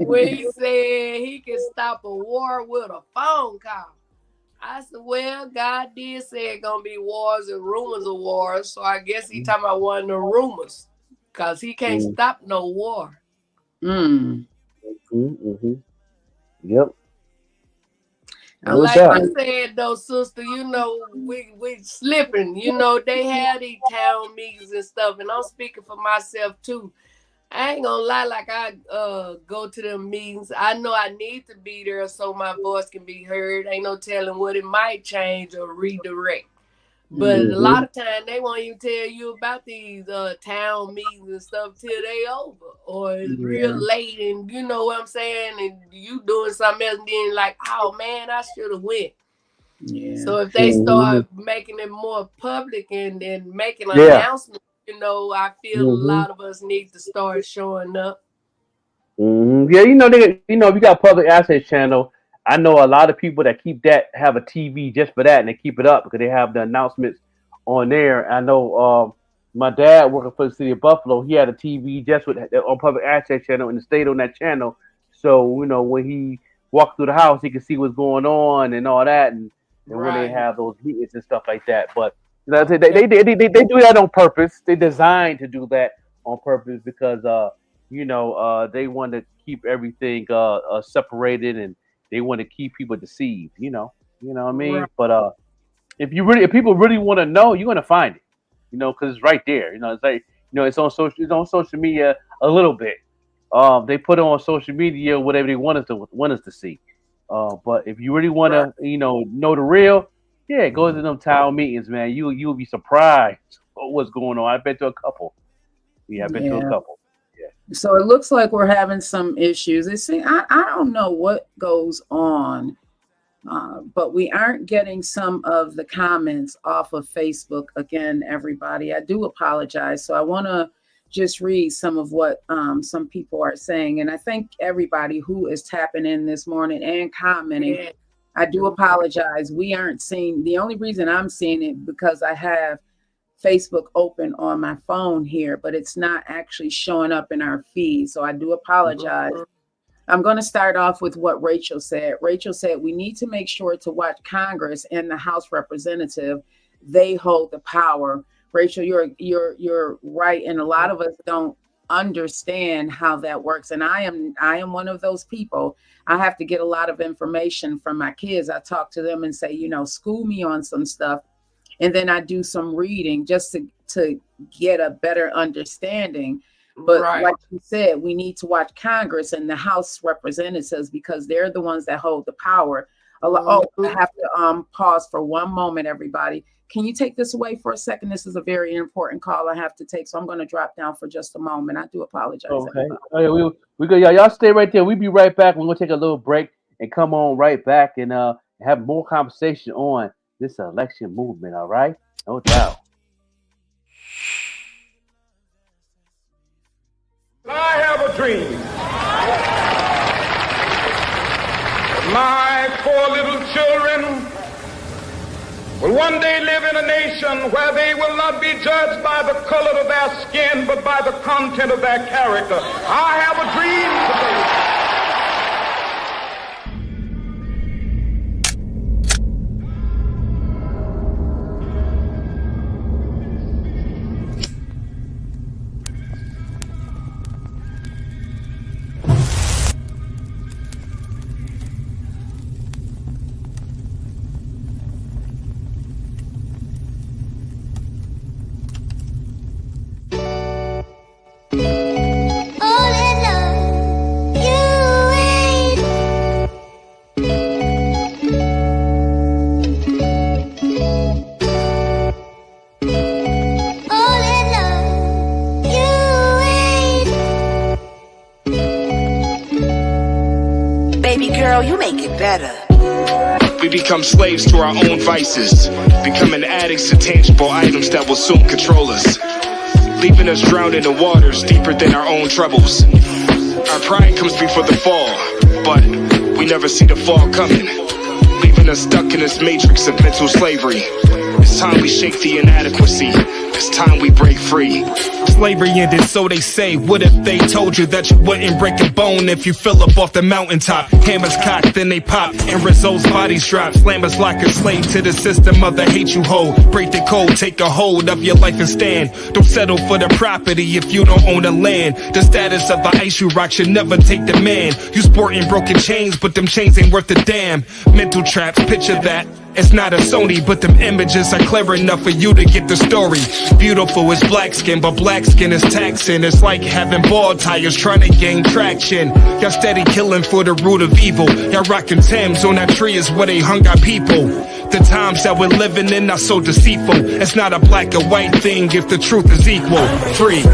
When he said he could stop a war with a phone call, I said, well, God did say it's gonna be wars and rumors of wars, so I guess he talking about one of the rumors, cause he can't stop no war. Mm. Mm-hmm. Yep. Like I said though, sister, we slipping. They have these town meetings and stuff, and I'm speaking for myself too. I ain't gonna lie, like I go to them meetings. I know I need to be there so my voice can be heard. Ain't no telling what it might change or redirect. But a lot of times they won't even tell you about these town meetings and stuff till they over. Or it's real late and you know what I'm saying, and you doing something else and then like, oh man, I should have went. Yeah. So if they start making it more public and making announcements, I feel a lot of us need to start showing up. Yeah, if you got public access channel, I know a lot of people that have a TV just for that, and they keep it up because they have the announcements on there. I know my dad working for the city of Buffalo, he had a TV just on public access channel and it stayed on that channel. So when he walked through the house, he could see what's going on and all that, and when they have those meetings and stuff like that. But they do that on purpose. They designed to do that on purpose because they want to keep everything separated, and they want to keep people deceived. You know what I mean? Right. But if people really want to know, you're gonna find it. Because it's right there. It's like it's on social media a little bit. They put it on social media whatever they want us to see. But if you really want to, know the real, go to them town meetings, man. You'll be surprised what's going on. I bet to a couple. Yeah, I bet to a couple. Yeah. So it looks like we're having some issues. I don't know what goes on, but we aren't getting some of the comments off of Facebook. Again, everybody, I do apologize. So I want to just read some of what some people are saying. And I thank everybody who is tapping in this morning and commenting. Yeah. I do apologize. We aren't seeing, the only reason I'm seeing it because I have Facebook open on my phone here, but it's not actually showing up in our feed. So I do apologize. I'm going to start off with what Rachel said. Rachel said, we need to make sure to watch Congress and the House representative. They hold the power. Rachel, you're right. And a lot of us don't understand how that works. And I am one of those people. I have to get a lot of information from my kids. I talk to them and say, school me on some stuff. And then I do some reading just to get a better understanding. But like you said, we need to watch Congress and the House representatives because they're the ones that hold the power. I have to pause for one moment, everybody. Can you take this away for a second? This is a very important call I have to take, so I'm going to drop down for just a moment. I do apologize. Okay. Oh, yeah, we go. Y'all stay right there. We'll be right back. We're going to take a little break and come on right back and have more conversation on this election movement. All right? No doubt. I have a dream. My 4 little children will one day live in a nation where they will not be judged by the color of their skin, but by the content of their character. I have a dream today. Baby girl, you make it better. We become slaves to our own vices, becoming addicts to tangible items that will soon control us, leaving us drowned in the waters deeper than our own troubles. Our pride comes before the fall, but we never see the fall coming, leaving us stuck in this matrix of mental slavery. It's time we shake the inadequacy. It's time we break free. Slavery ended, so they say. What if they told you that you wouldn't break a bone if you fell up off the mountaintop? Hammers cocked, then they pop, and results bodies drop. Slammers like a slave to the system of the hate you hold. Break the code, take a hold of your life and stand. Don't settle for the property if you don't own the land. The status of the ice you rock should never take the man. You sporting broken chains, but them chains ain't worth a damn. Mental traps, picture that. It's not a Sony, but them images are clever enough for you to get the story. Beautiful is black skin, but black skin is taxing. It's like having ball tires trying to gain traction. Y'all steady killing for the root of evil. Y'all rocking Timbs on that tree is where they hung our people. The times that we're living in are so deceitful. It's not a black or white thing if the truth is equal. Free. So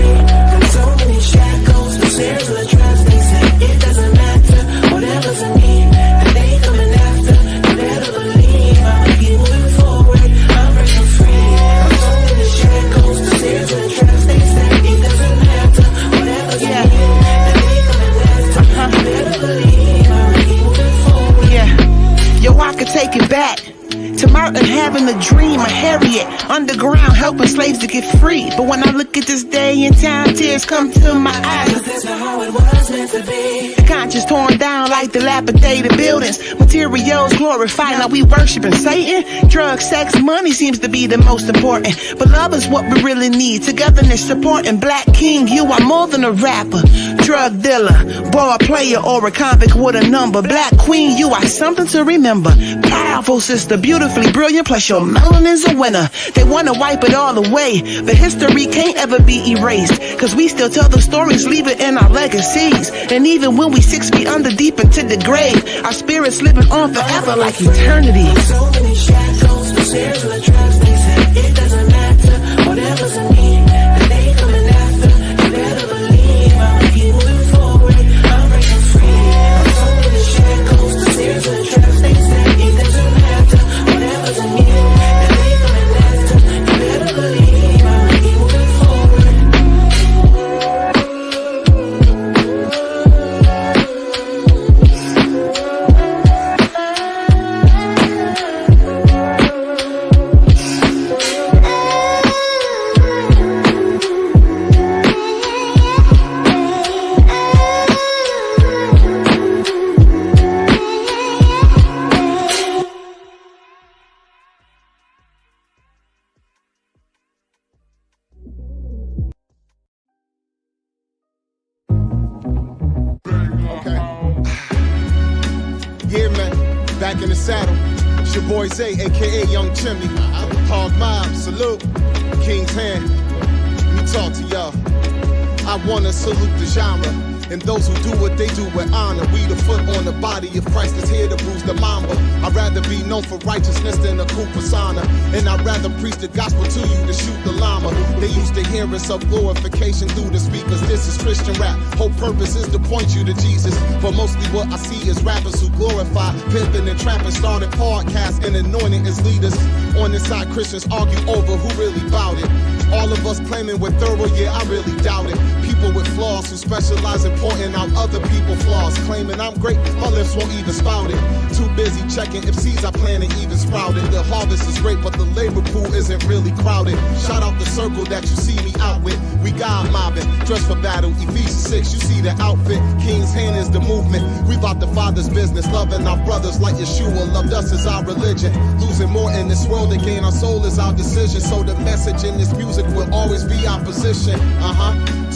many shackles, the snares of the traps, they say it doesn't matter. Whatever's in me, that they coming after. You better believe I'ma keep moving forward. I'm breaking free. So many shackles, the snares of the traps, they say it doesn't matter. Whatever's in me, that they coming after. You better believe I'ma keep moving forward. Yeah, yo, I could take it back to Martin having a dream of Harriet underground helping slaves to get free. But when I look at this day in time, tears come to my eyes. That's not how it was meant to be. The conscience torn down like dilapidated buildings. Materials glorified, now we worshiping Satan. Drugs, sex, money seems to be the most important. But love is what we really need. Togetherness, supporting. Black king, you are more than a rapper. Drug dealer, ball player, or a convict with a number. Black queen, you are something to remember. Powerful sister, beautifully brilliant, plus your melanin's a winner. They wanna wipe it all away, but history can't ever be erased. Cause we still tell the stories, leave it in our legacies. And even when we 6 feet under deep into the grave, our spirits living on forever like eternity. So many shackles, the snares of the traps, they say it doesn't matter. Whatever's in me, that they coming after. You better believe I'ma keep moving forward. I'm breaking free. So many shackles, the snares of the traps, they say it doesn't matter. Whatever's in me, that they coming after. You better believe I'ma keep moving forward. Yeah, man, back in the saddle. It's your boy Zay, aka Young Chimney. Hog Mob, salute. King's Hand. Let me talk to y'all. I wanna salute the genre and those who do what they do with honor. We the foot on the body of Christ is here to bruise the mamba. I'd rather be known for righteousness than a cool persona. And I'd rather preach the gospel to you than shoot the llama. They used to hear us of glorification through the speakers. This is Christian rap. Whole purpose is to point you to Jesus. But mostly what I see is rappers who glorify pimping and trapping, started podcasts and anointing as leaders. On this side, Christians argue over who really bout it. All of us claiming we're thorough, yeah, I really doubt it. People with flaws who specialize in pointing out other people's flaws, claiming I'm great, my lips won't even spout it. Too busy checking if seeds I planted even sprouted. The harvest is great, but the labor pool isn't really crowded. Shout out the circle that you see me out with. We God mobbing, dressed for battle. Ephesians 6, you see the outfit. King's Hand is the movement. We about the Father's business, loving our brothers like Yeshua loved us as our religion. Losing more in this world than gain our soul is our decision. So the message in this music will always be our position.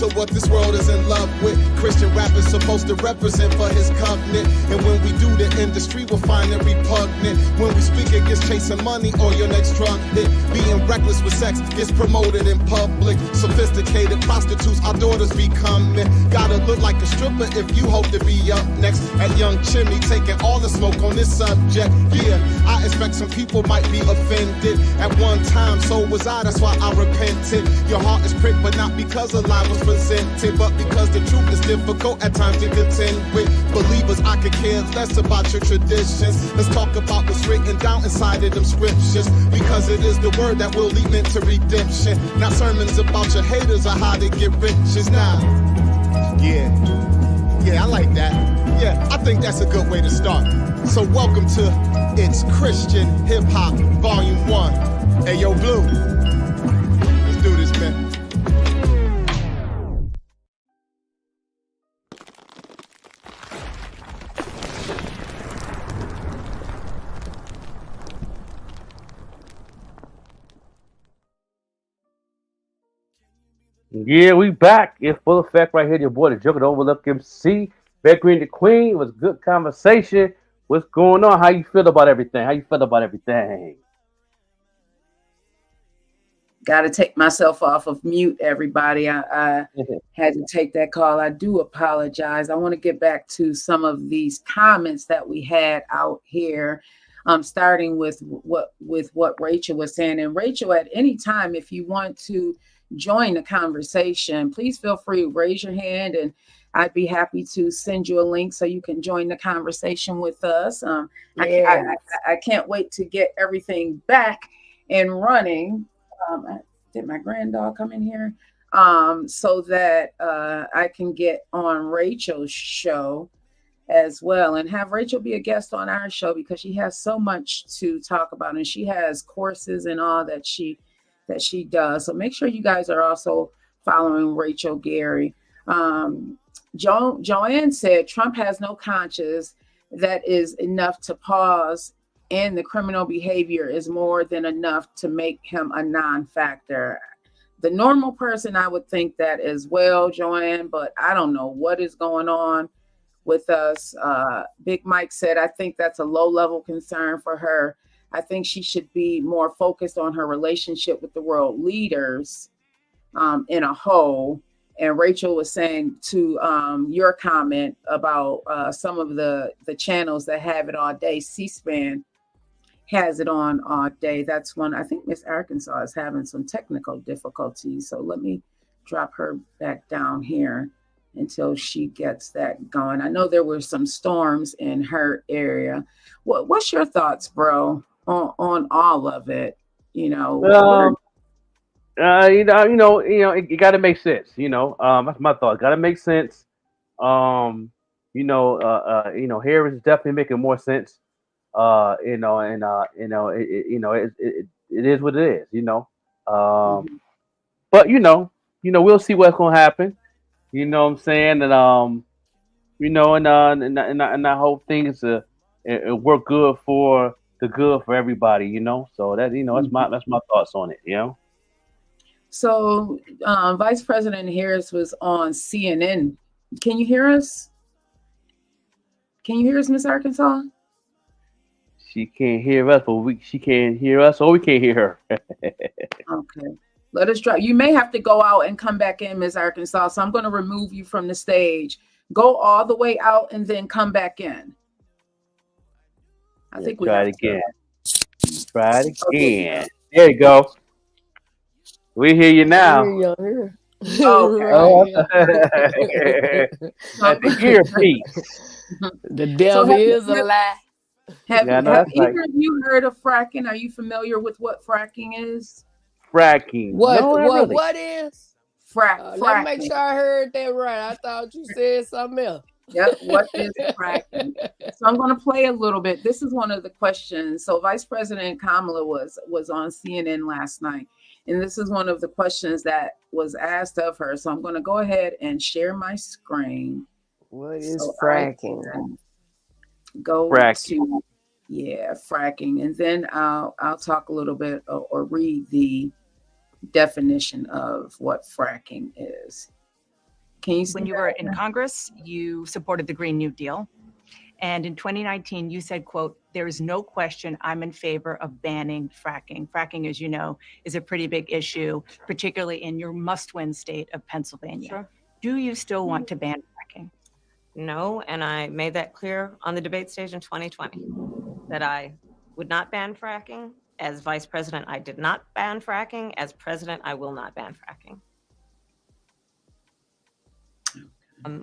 To what this world is in love with. Christian rap is supposed to represent for his covenant. And when we do, the industry will find it repugnant. When we speak against chasing money or your next drug hit, being reckless with sex gets promoted in public. Sophisticated prostitutes, our daughters becoming. Gotta look like a stripper if you hope to be up next. At Young Chimney, taking all the smoke on this subject. Yeah, I expect some people might be offended. At one time, so was I, that's why I repented. Your heart is pricked, but not because a lie was presented, but because the truth is different difficult at times to contend with. Believers, I could care less about your traditions. Let's talk about what's written down inside of them scriptures, because it is the word that will lead men to redemption. Not sermons about your haters or how they get riches. Nah, yeah, I like that. Yeah, I think that's a good way to start. So welcome to It's Christian Hip Hop Volume 1. Hey, yo, Blue, let's do this, man. Yeah, we back in full effect right here. Your boy, the Joker, the Overlook MC, Beck Green, the Queen. It was a good conversation. What's going on? How you feel about everything? How you feel about everything? Got to take myself off of mute, everybody. I had to take that call. I do apologize. I want to get back to some of these comments that we had out here. Starting with what Rachel was saying. And Rachel, at any time, if you want to join the conversation, please feel free to raise your hand, and I'd be happy to send you a link so you can join the conversation with us. I can't wait to get everything back and running. Did my granddog come in here? So that I can get on Rachel's show as well, and have Rachel be a guest on our show, because she has so much to talk about, and she has courses and all that she does. So make sure you guys are also following Rachel Gary. Joanne said Trump has no conscience. That is enough to pause, and the criminal behavior is more than enough to make him a non-factor. The normal person, I would think that as well, Joanne, but I don't know what is going on with us. Big Mike said, I think that's a low-level concern for her. I think she should be more focused on her relationship with the world leaders in a whole. And Rachel was saying to your comment about some of the channels that have it all day. C-SPAN has it on all day. That's one. I think Miss Arkansas is having some technical difficulties. So let me drop her back down here until she gets that going. I know there were some storms in her area. What's your thoughts, bro, on all of it? You know, It got to make sense. That's my thought. Got to make sense. Harris is definitely making more sense. It is what it is. But we'll see what's gonna happen. You know what I'm saying? And and I hope things it work good for everybody. So that's my thoughts on it. So Vice President Harris was on CNN. Can you hear us? Miss Arkansas? She can't hear us, but she can't hear us, or we can't hear her. Okay. Let us try. You may have to go out and come back in, Miss Arkansas. So I'm going to remove you from the stage. Go all the way out and then come back in. I think we try it again. Try it again. There you go. We hear you now. Okay. At the earpiece. The devil is a lie. Have either of you heard of fracking? Are you familiar with what fracking is? Fracking. What is? Fracking. Let me make sure I heard that right. I thought you said something else. Yep. What is fracking? So I'm going to play a little bit. This is one of the questions. So Vice President Kamala was on CNN last night, and this is one of the questions that was asked of her. So I'm going to go ahead and share my screen. What is fracking? Go to fracking, and then I'll talk a little bit or read the definition of what fracking is. Can you see when you were in Congress, you supported the Green New Deal, and in 2019 you said, quote, "There is no question I'm in favor of banning fracking." Fracking, as you know, is a pretty big issue, particularly in your must-win state of Pennsylvania. Sure. Do you still want to ban fracking? No, and I made that clear on the debate stage in 2020 that I would not ban fracking. As vice president, I did not ban fracking. As president, I will not ban fracking.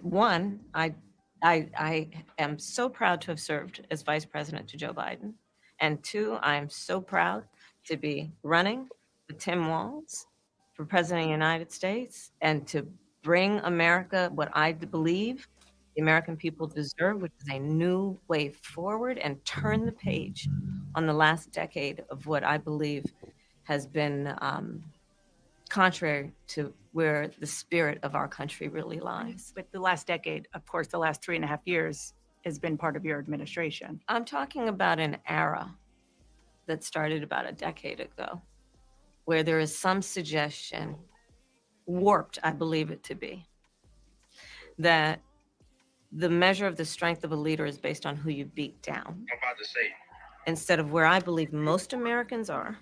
One, I am so proud to have served as vice president to Joe Biden. And two, I am so proud to be running with Tim Walz for president of the United States and to bring America what I believe the American people deserve, which is a new way forward, and turn the page on the last decade of what I believe has been contrary to where the spirit of our country really lies. But the last decade, of course, the last 3.5 years has been part of your administration. I'm talking about an era that started about a decade ago, where there is some suggestion, warped, I believe it to be, that the measure of the strength of a leader is based on who you beat down. I'm about to say. Instead of where I believe most Americans are,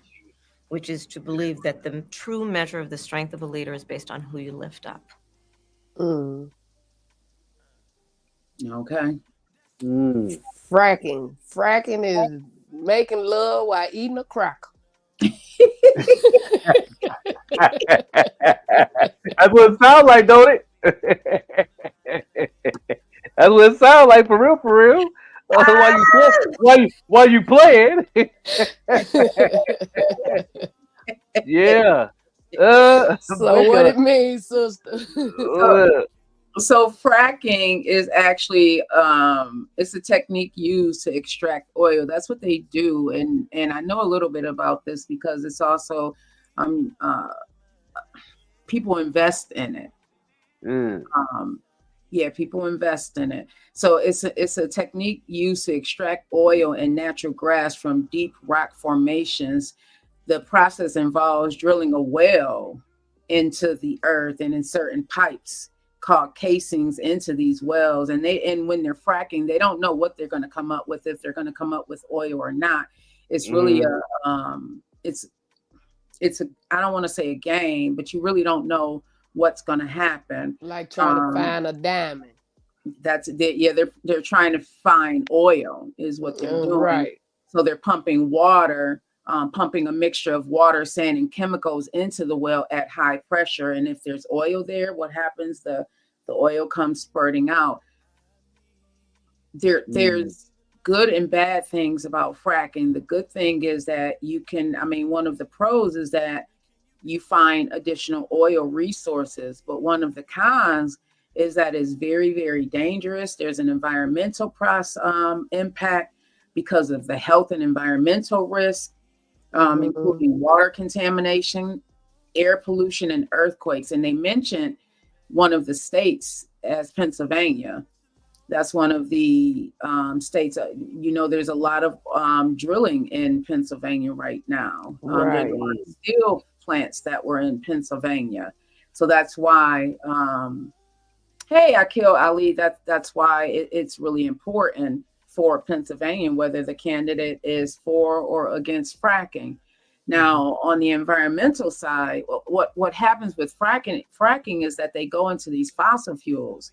which is to believe that the true measure of the strength of a leader is based on who you lift up. Okay. Fracking is making love while eating a cracker. That's what it sounds like, don't it? That's what it sounds like, for real. While you playing. Yeah. So what it means, sister? So fracking is actually it's a technique used to extract oil. That's what they do, and I know a little bit about this because it's also people invest in it. Yeah, people invest in it. So it's a technique used to extract oil and natural gas from deep rock formations. The process involves drilling a well into the earth and inserting pipes called casings into these wells. And when they're fracking, they don't know what they're going to come up with, if they're going to come up with oil or not. It's really it's a I don't want to say a game, but you really don't know what's going to happen. Like trying to find a diamond. They're trying to find oil is what they're doing. Right. So they're pumping water, pumping a mixture of water, sand, and chemicals into the well at high pressure. And if there's oil there, what happens? The oil comes spurting out. There's good and bad things about fracking. The good thing is that one of the pros is that you find additional oil resources, but one of the cons is that it's very, very dangerous. There's an environmental impact because of the health and environmental risk, including water contamination, air pollution, and earthquakes. And they mentioned one of the states as Pennsylvania. That's one of the states. There's a lot of drilling in Pennsylvania right now. There's a lot of steel plants that were in Pennsylvania. So that's why, hey, Akil Ali, that's why it's really important for Pennsylvania, whether the candidate is for or against fracking. Now, on the environmental side, what happens with fracking is that they go into these fossil fuels.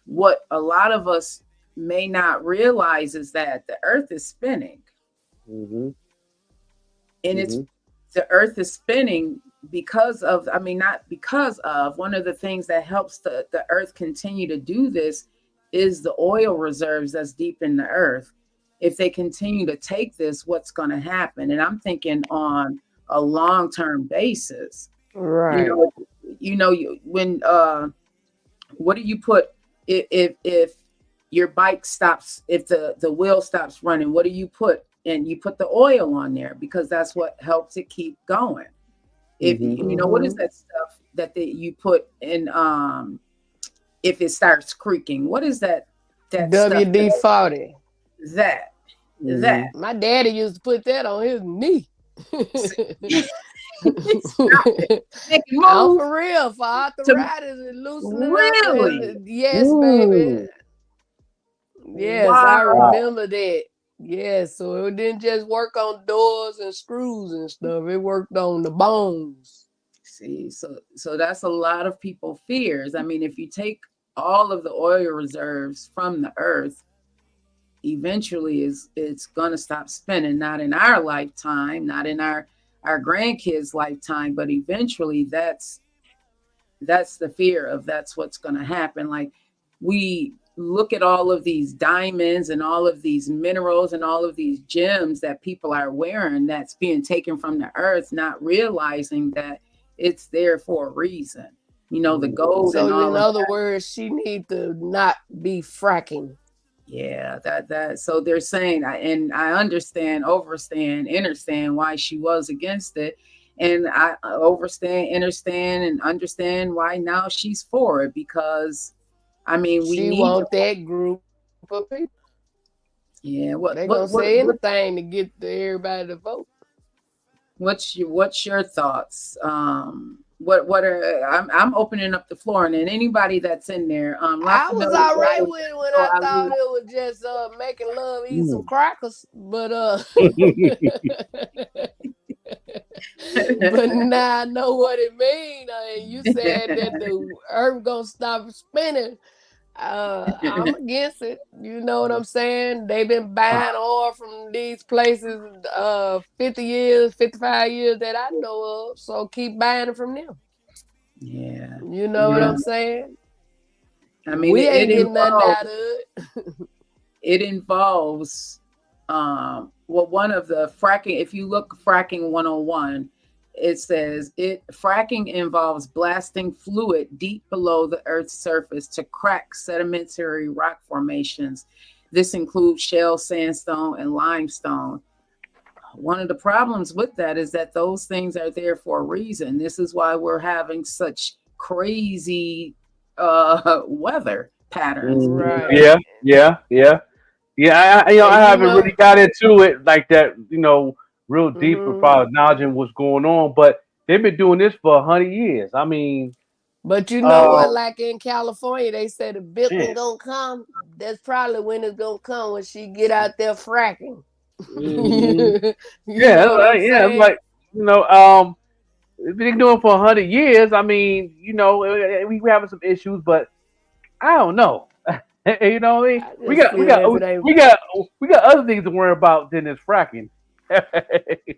What a lot of us may not realize is that the earth is spinning. And the earth is spinning because of, not because of, one of the things that helps the earth continue to do this is the oil reserves that's deep in the earth. If they continue to take this, what's going to happen? And I'm thinking on a long-term basis. Right. What do you put if your bike stops, if the wheel stops running, what do you put? And you put the oil on there because that's what helps it keep going. If what is that stuff that you put in if it starts creaking? What is that WD-40. That my daddy used to put that on his knee. I'm for real, for arthritis and loosening really? Up. Yes, baby. Yes, wow. I remember that. Yes, so it didn't just work on doors and screws and stuff. It worked on the bones. See, so that's a lot of people's fears. If you take all of the oil reserves from the earth, eventually it's gonna stop spinning. Not in our lifetime, not in our grandkids' lifetime, but eventually that's the fear of that's what's gonna happen. Like we look at all of these diamonds and all of these minerals and all of these gems that people are wearing that's being taken from the earth, not realizing that it's there for a reason. You know, the gold and So all in of other that. words, she need to not be fracking. Yeah, that so they're saying, and I understand, understand why she was against it, and I understand, and understand why now she's for it, because I mean we She need to. want that group of people. Yeah, They gonna say anything to get everybody to vote. what's your thoughts? What are I'm opening up the floor, and then anybody that's in there, La I was Familia, all right with it when so I thought Ali. it was just making love, eat some Mm. crackers, but but now I know what it means. And you said that the earth gonna stop spinning. I'm against it. You know what I'm saying? They've been buying oil from these places 50 years, 55 years that I know of. So keep buying it from them. Yeah, You know what yeah. I'm saying? I mean, We ain't getting nothing out of it. it involves well, one of the fracking, if you look fracking 101, it says fracking involves blasting fluid deep below the earth's surface to crack sedimentary rock formations. This includes shale, sandstone, and limestone. One of the problems with that is that those things are there for a reason. This is why we're having such crazy weather patterns. Right. Yeah, yeah, yeah, yeah. I And you haven't really know, got into it like that, real deep as mhm. far as acknowledging what's going on. But they've been doing this for 100 years. I mean, But you know uh, what? Like in California, they said the big one shit. gonna come. That's probably when it's gonna come, when she get out there fracking. Hmm. You Yeah, know what I'm yeah. It's saying? like we've been doing it for 100 years. I mean, we having some issues, but I don't know. You know what I mean? I We just got we feel got if it ain't. we got we got other things to worry about than this fracking.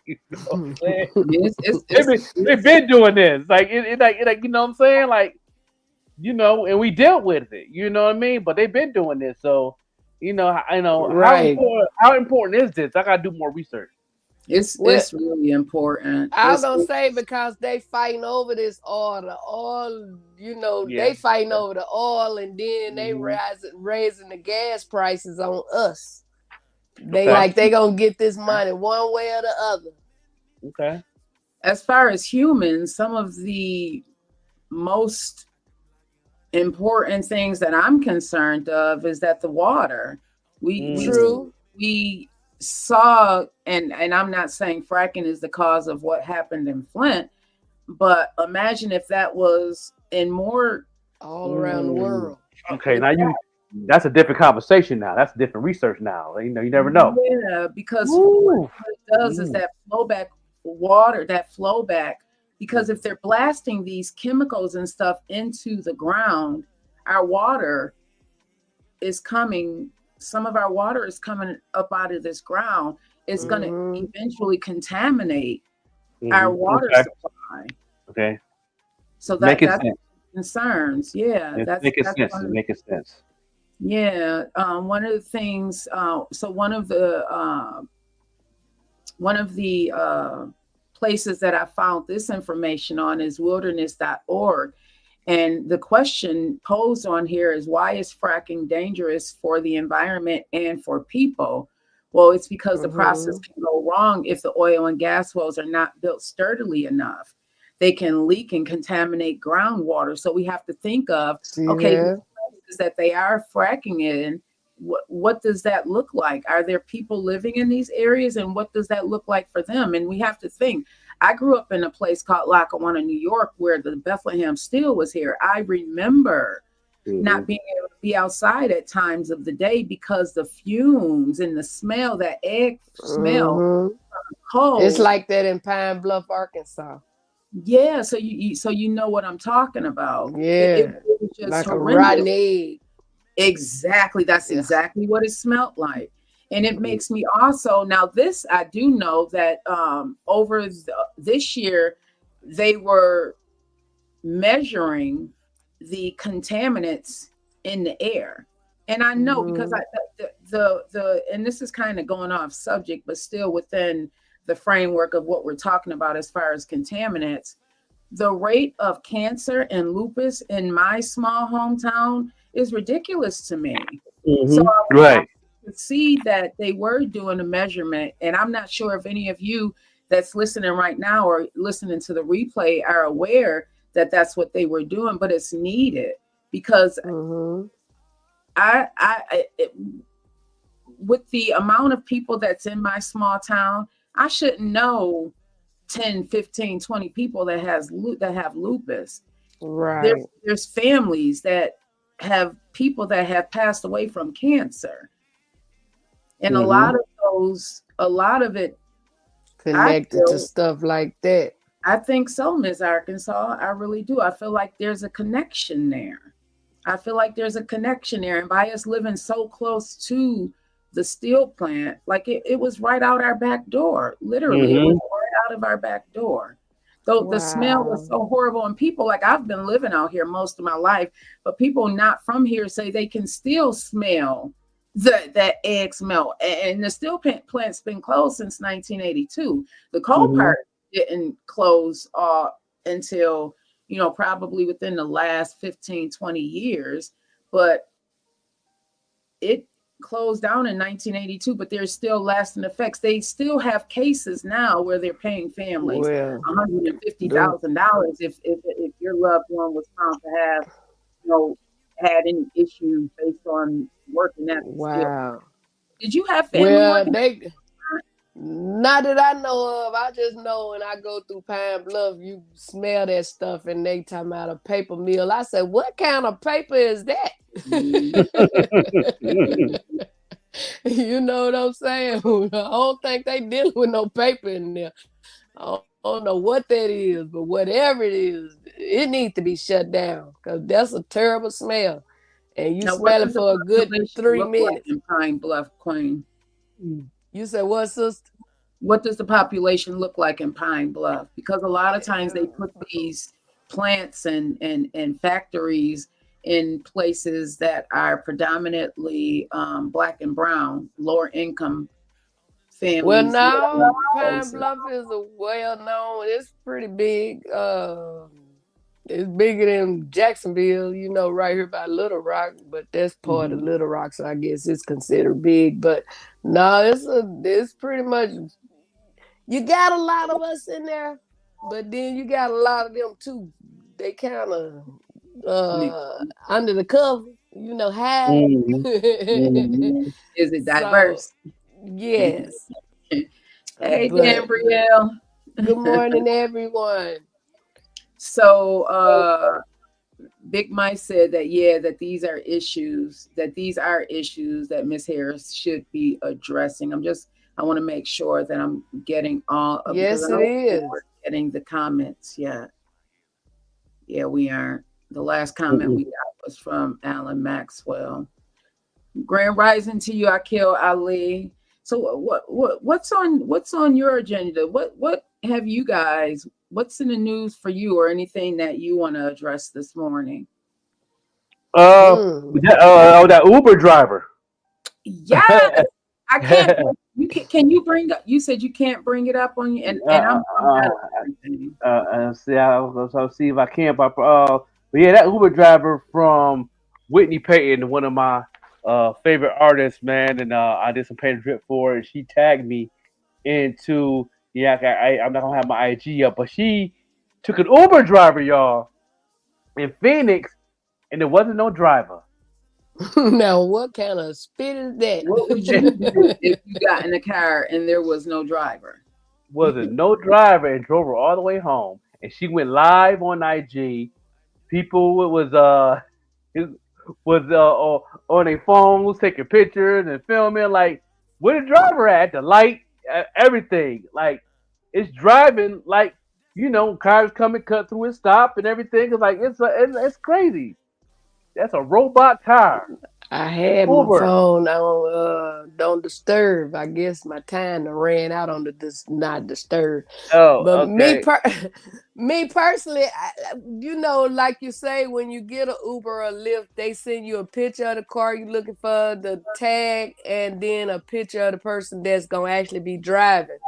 You know what I'm saying? I mean, They've been doing this. Like like you know what I'm saying? Like, and we dealt with it. You know what I mean? But they've been doing this, so I know Right. how important is this? I gotta do more research. Well, it's really important. I was gonna say because they fighting over this oil, the oil, Yeah. they fighting over the oil, and then they Mhm. raising the gas prices on us. They Okay. like they gonna get this money one way or the other. Okay. As far as humans, some of the most important things that I'm concerned of is that the water. We we Mm. True. we saw, and I'm not saying fracking is the cause of what happened in Flint, but imagine if that was in more. All around the Mm. world. Okay. Now that's a different conversation now. That's different research now. You never know. Yeah, because what Ooh. it does is Mm. that flow back, because if they're blasting these chemicals and stuff into the ground, our water is coming, some of our water is coming up out of this ground. It's going to Hmm. eventually contaminate our Mhm. water Okay. supply. Okay. So Making that's sense. concerns. Yeah, It's that's making that's sense. one It's of. making sense. Yeah, one of the things. So one of the places that I found this information on is wilderness.org. And the question posed on here is, why is fracking dangerous for the environment and for people? Well, it's because the process Hmm. can go wrong if the oil and gas wells are not built sturdily enough. They can leak and contaminate groundwater. So we have to think of, See okay, these there? places that they are fracking in, what does that look like? Are there people living in these areas, and what does that look like for them? And we have to think. I grew up in a place called Lackawanna, New York, where the Bethlehem Steel was here. I remember not Mhm. being able to be outside at times of the day because the fumes and the smell, that egg smell, Hmm. It's coal. like that in Pine Bluff, Arkansas. Yeah, so you know what I'm talking about. It Yeah, was just like a horrendous. rotten egg. Exactly. That's Yeah. exactly what it smelled like. And it makes me also, now this I do know that this year they were measuring the contaminants in the air. And I know because and this is kind of going off subject, but still within the framework of what we're talking about as far as contaminants, the rate of cancer and lupus in my small hometown is ridiculous to me. So Right. to see that they were doing a measurement, and I'm not sure if any of you that's listening right now or listening to the replay are aware that that's what they were doing, but it's needed because with the amount of people that's in my small town, I shouldn't know 10, 15, 20 people that have lupus. Right. There's families that have people that have passed away from cancer. And a lot of it connected to stuff like that. I think so, Ms. Arkansas. I really do. I feel like there's a connection there. And by us living so close to the steel plant, like it was right out our back door. Literally, it was right out of our back door. Though the smell was so horrible, and people, like, I've been living out here most of my life, but people not from here say they can still smell that egg smell. And the steel plant's been closed since 1982. The coal part didn't close until, probably within the last 15, 20 years, but it closed down in 1982, but there's still lasting effects. They still have cases now where they're paying families $150,000 if your loved one was found to have, had any issues based on working at the steel. Did you have family? Not that I know of. I just know when I go through Pine Bluff, you smell that stuff, and they talking about a paper mill. I said, what kind of paper is that? You know what I'm saying? I don't think they dealing with no paper in there. I don't know what that is, but whatever it is, it needs to be shut down because that's a terrible smell. And you smell it for a good 3 minutes. In Pine Bluff, Queen. You said what, sister? What does the population look like in Pine Bluff? Because a lot of times they put these plants and factories in places that are predominantly Black and brown, lower income families. Well, now Pine Bluff is a well-known. It's pretty big. It's bigger than Jacksonville, right here by Little Rock, but that's part of Little Rock, so I guess it's considered big. But no, it's pretty much, you got a lot of us in there, but then you got a lot of them too. They kind of under the cover, high. Is it diverse? So, yes. Hey, Gabrielle. Good morning, everyone. So Big Mike said that these are issues that Ms. Harris should be addressing. I want to make sure that I'm getting all of getting the comments yet. Yeah, we are. The last comment we got was from Alan Maxwell. Grand rising to you, Akil Ali. So what's on your agenda? What have you guys? What's in the news for you, or anything that you want to address this morning? That Uber driver. Yes, I can't. Can you bring up? You said you can't bring it up on you, and I'm. I'll see if I can. But yeah, that Uber driver from Whitney Payton, one of my favorite artists, man, and I did some paint drip for her, and she tagged me into. Yeah, I'm not gonna have my IG up, but she took an Uber driver, y'all, in Phoenix, and there wasn't no driver. Now, what kind of spit is that? What would you do if you got in a car and there was no driver? Wasn't no driver, and drove her all the way home, and she went live on IG. People was on their phones taking pictures and filming, like, where the driver at? The light, everything, like. It's driving like, cars come and cut through and stop and everything. It's like it's crazy. That's a robot car. I had Uber. My phone on don't disturb. I guess my time ran out on the not disturb. Oh, but okay. Me personally, like you say, when you get an Uber or a Lyft, they send you a picture of the car you're looking for, the tag, and then a picture of the person that's gonna actually be driving.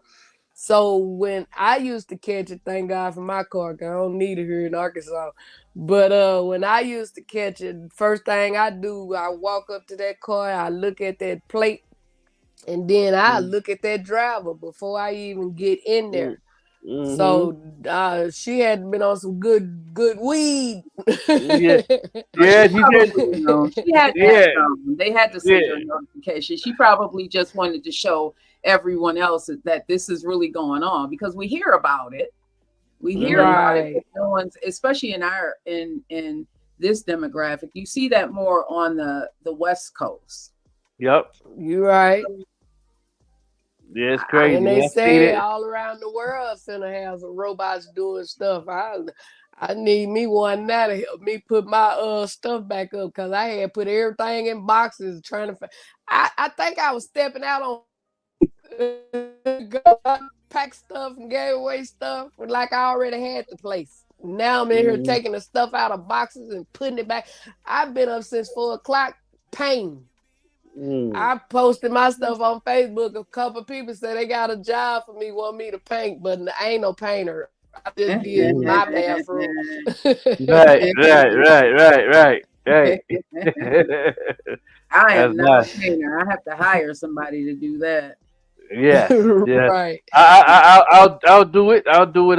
So when I used to catch it, thank God for my car, 'cause I don't need it here in Arkansas. But when I used to catch it, first thing I do, I walk up to that car, I look at that plate, and then I look at that driver before I even get in there. So she had been on some good weed. Yeah, She yeah. She said, probably, she had to have yeah, something. They had to yeah. send her a notification. She probably just wanted to show everyone else that this is really going on, because we hear about it. We hear about it, but Right. no one's, especially in this demographic. You see that more on the West Coast. Yep. You right. Yeah, it's And crazy. they Man. I see say that. all around the world finna have some robots doing stuff. I need me one now to help me put my stuff back up, because I had put everything in boxes trying to. I think I was stepping out on pack stuff and gave away stuff like I already had the place. Now I'm in here Mhm. taking the stuff out of boxes and putting it back. I've been up since 4 o'clock painting. Mm. I posted my stuff on Facebook. A couple people said they got a job for me, want me to paint, but I ain't no painter. I just did Mhm. my bathroom. Right, right, right, right, right, right. I That's am not a nice. painter. I have to hire somebody to do that. Yes, yes. Right. I'll do it. I'll do it.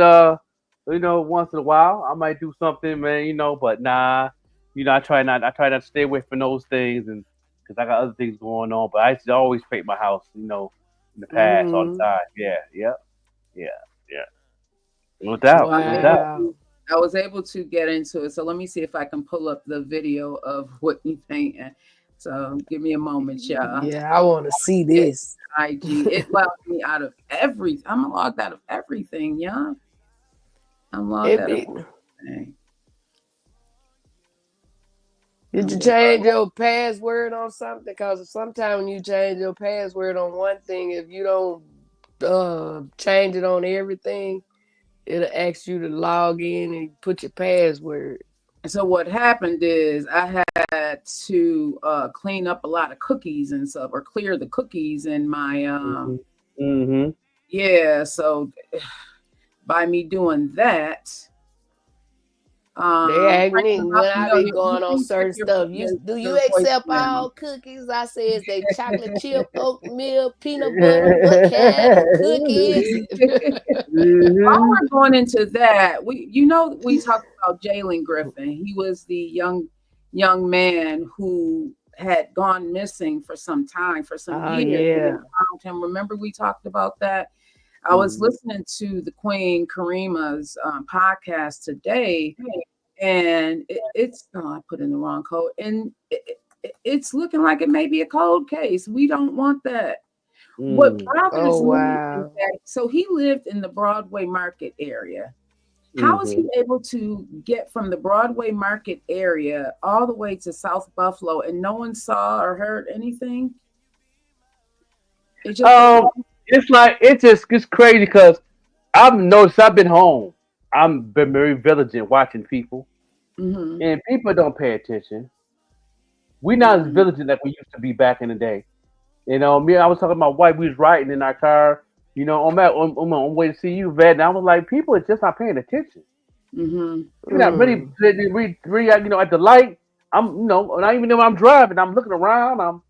Once in a while, I might do something, man. But nah. I try not. I try not to stay away from those things, and because I got other things going on. But I used to always paint my house. In the past, all the Hmm. time. Yeah, yeah, yeah, yeah. No doubt, I was no doubt. able Wow. to I was able to get into it. So let me see if I can pull up the video of what you painting. So give me a moment, y'all. Yeah, I want to see It, this. IG. It logged me out of everything. I'm logged out of everything, y'all. I'm logged It, out of it, everything. did I'm you just change your password on something? Because sometimes when you change your password on one thing, if you don't change it on everything, it'll ask you to log in and put your password. So what happened is I had to clean up a lot of cookies and stuff, or clear the cookies in my Hmm. Hmm. yeah. So by me doing that, They ask like me when I be you going on can check certain stuff. Do you your accept voicemail. all cookies? I say, is they chocolate chip, oatmeal, peanut butter? What kind of cookie is it? While Hmm. we're going into that, we talked about Jalen Griffin. He was the young man who had gone missing for some time, for some Oh years. They yeah. found him. Remember we talked about that? I was listening to the Queen Karima's podcast today, and it's I put in the wrong code, and it's looking like it may be a cold case. We don't want that. What Oh bothers me is wow. that so he lived in the Broadway Market area. How is Hmm. he able to get from the Broadway Market area all the way to South Buffalo and no one saw or heard anything? It just doesn't. Um, it's like it's crazy because I've noticed I've been home. I've been very vigilant watching people, Mm-hmm, and people don't pay attention. We're not as mm-hmm, vigilant like we used to be back in the day. Me, I was talking to my wife. We was riding in our car. On way to see you, vet. And I was like, people are just not paying attention. mm-hmm. You're not really, Mm. really, at the light. Not even though I'm driving, I'm looking around. I'm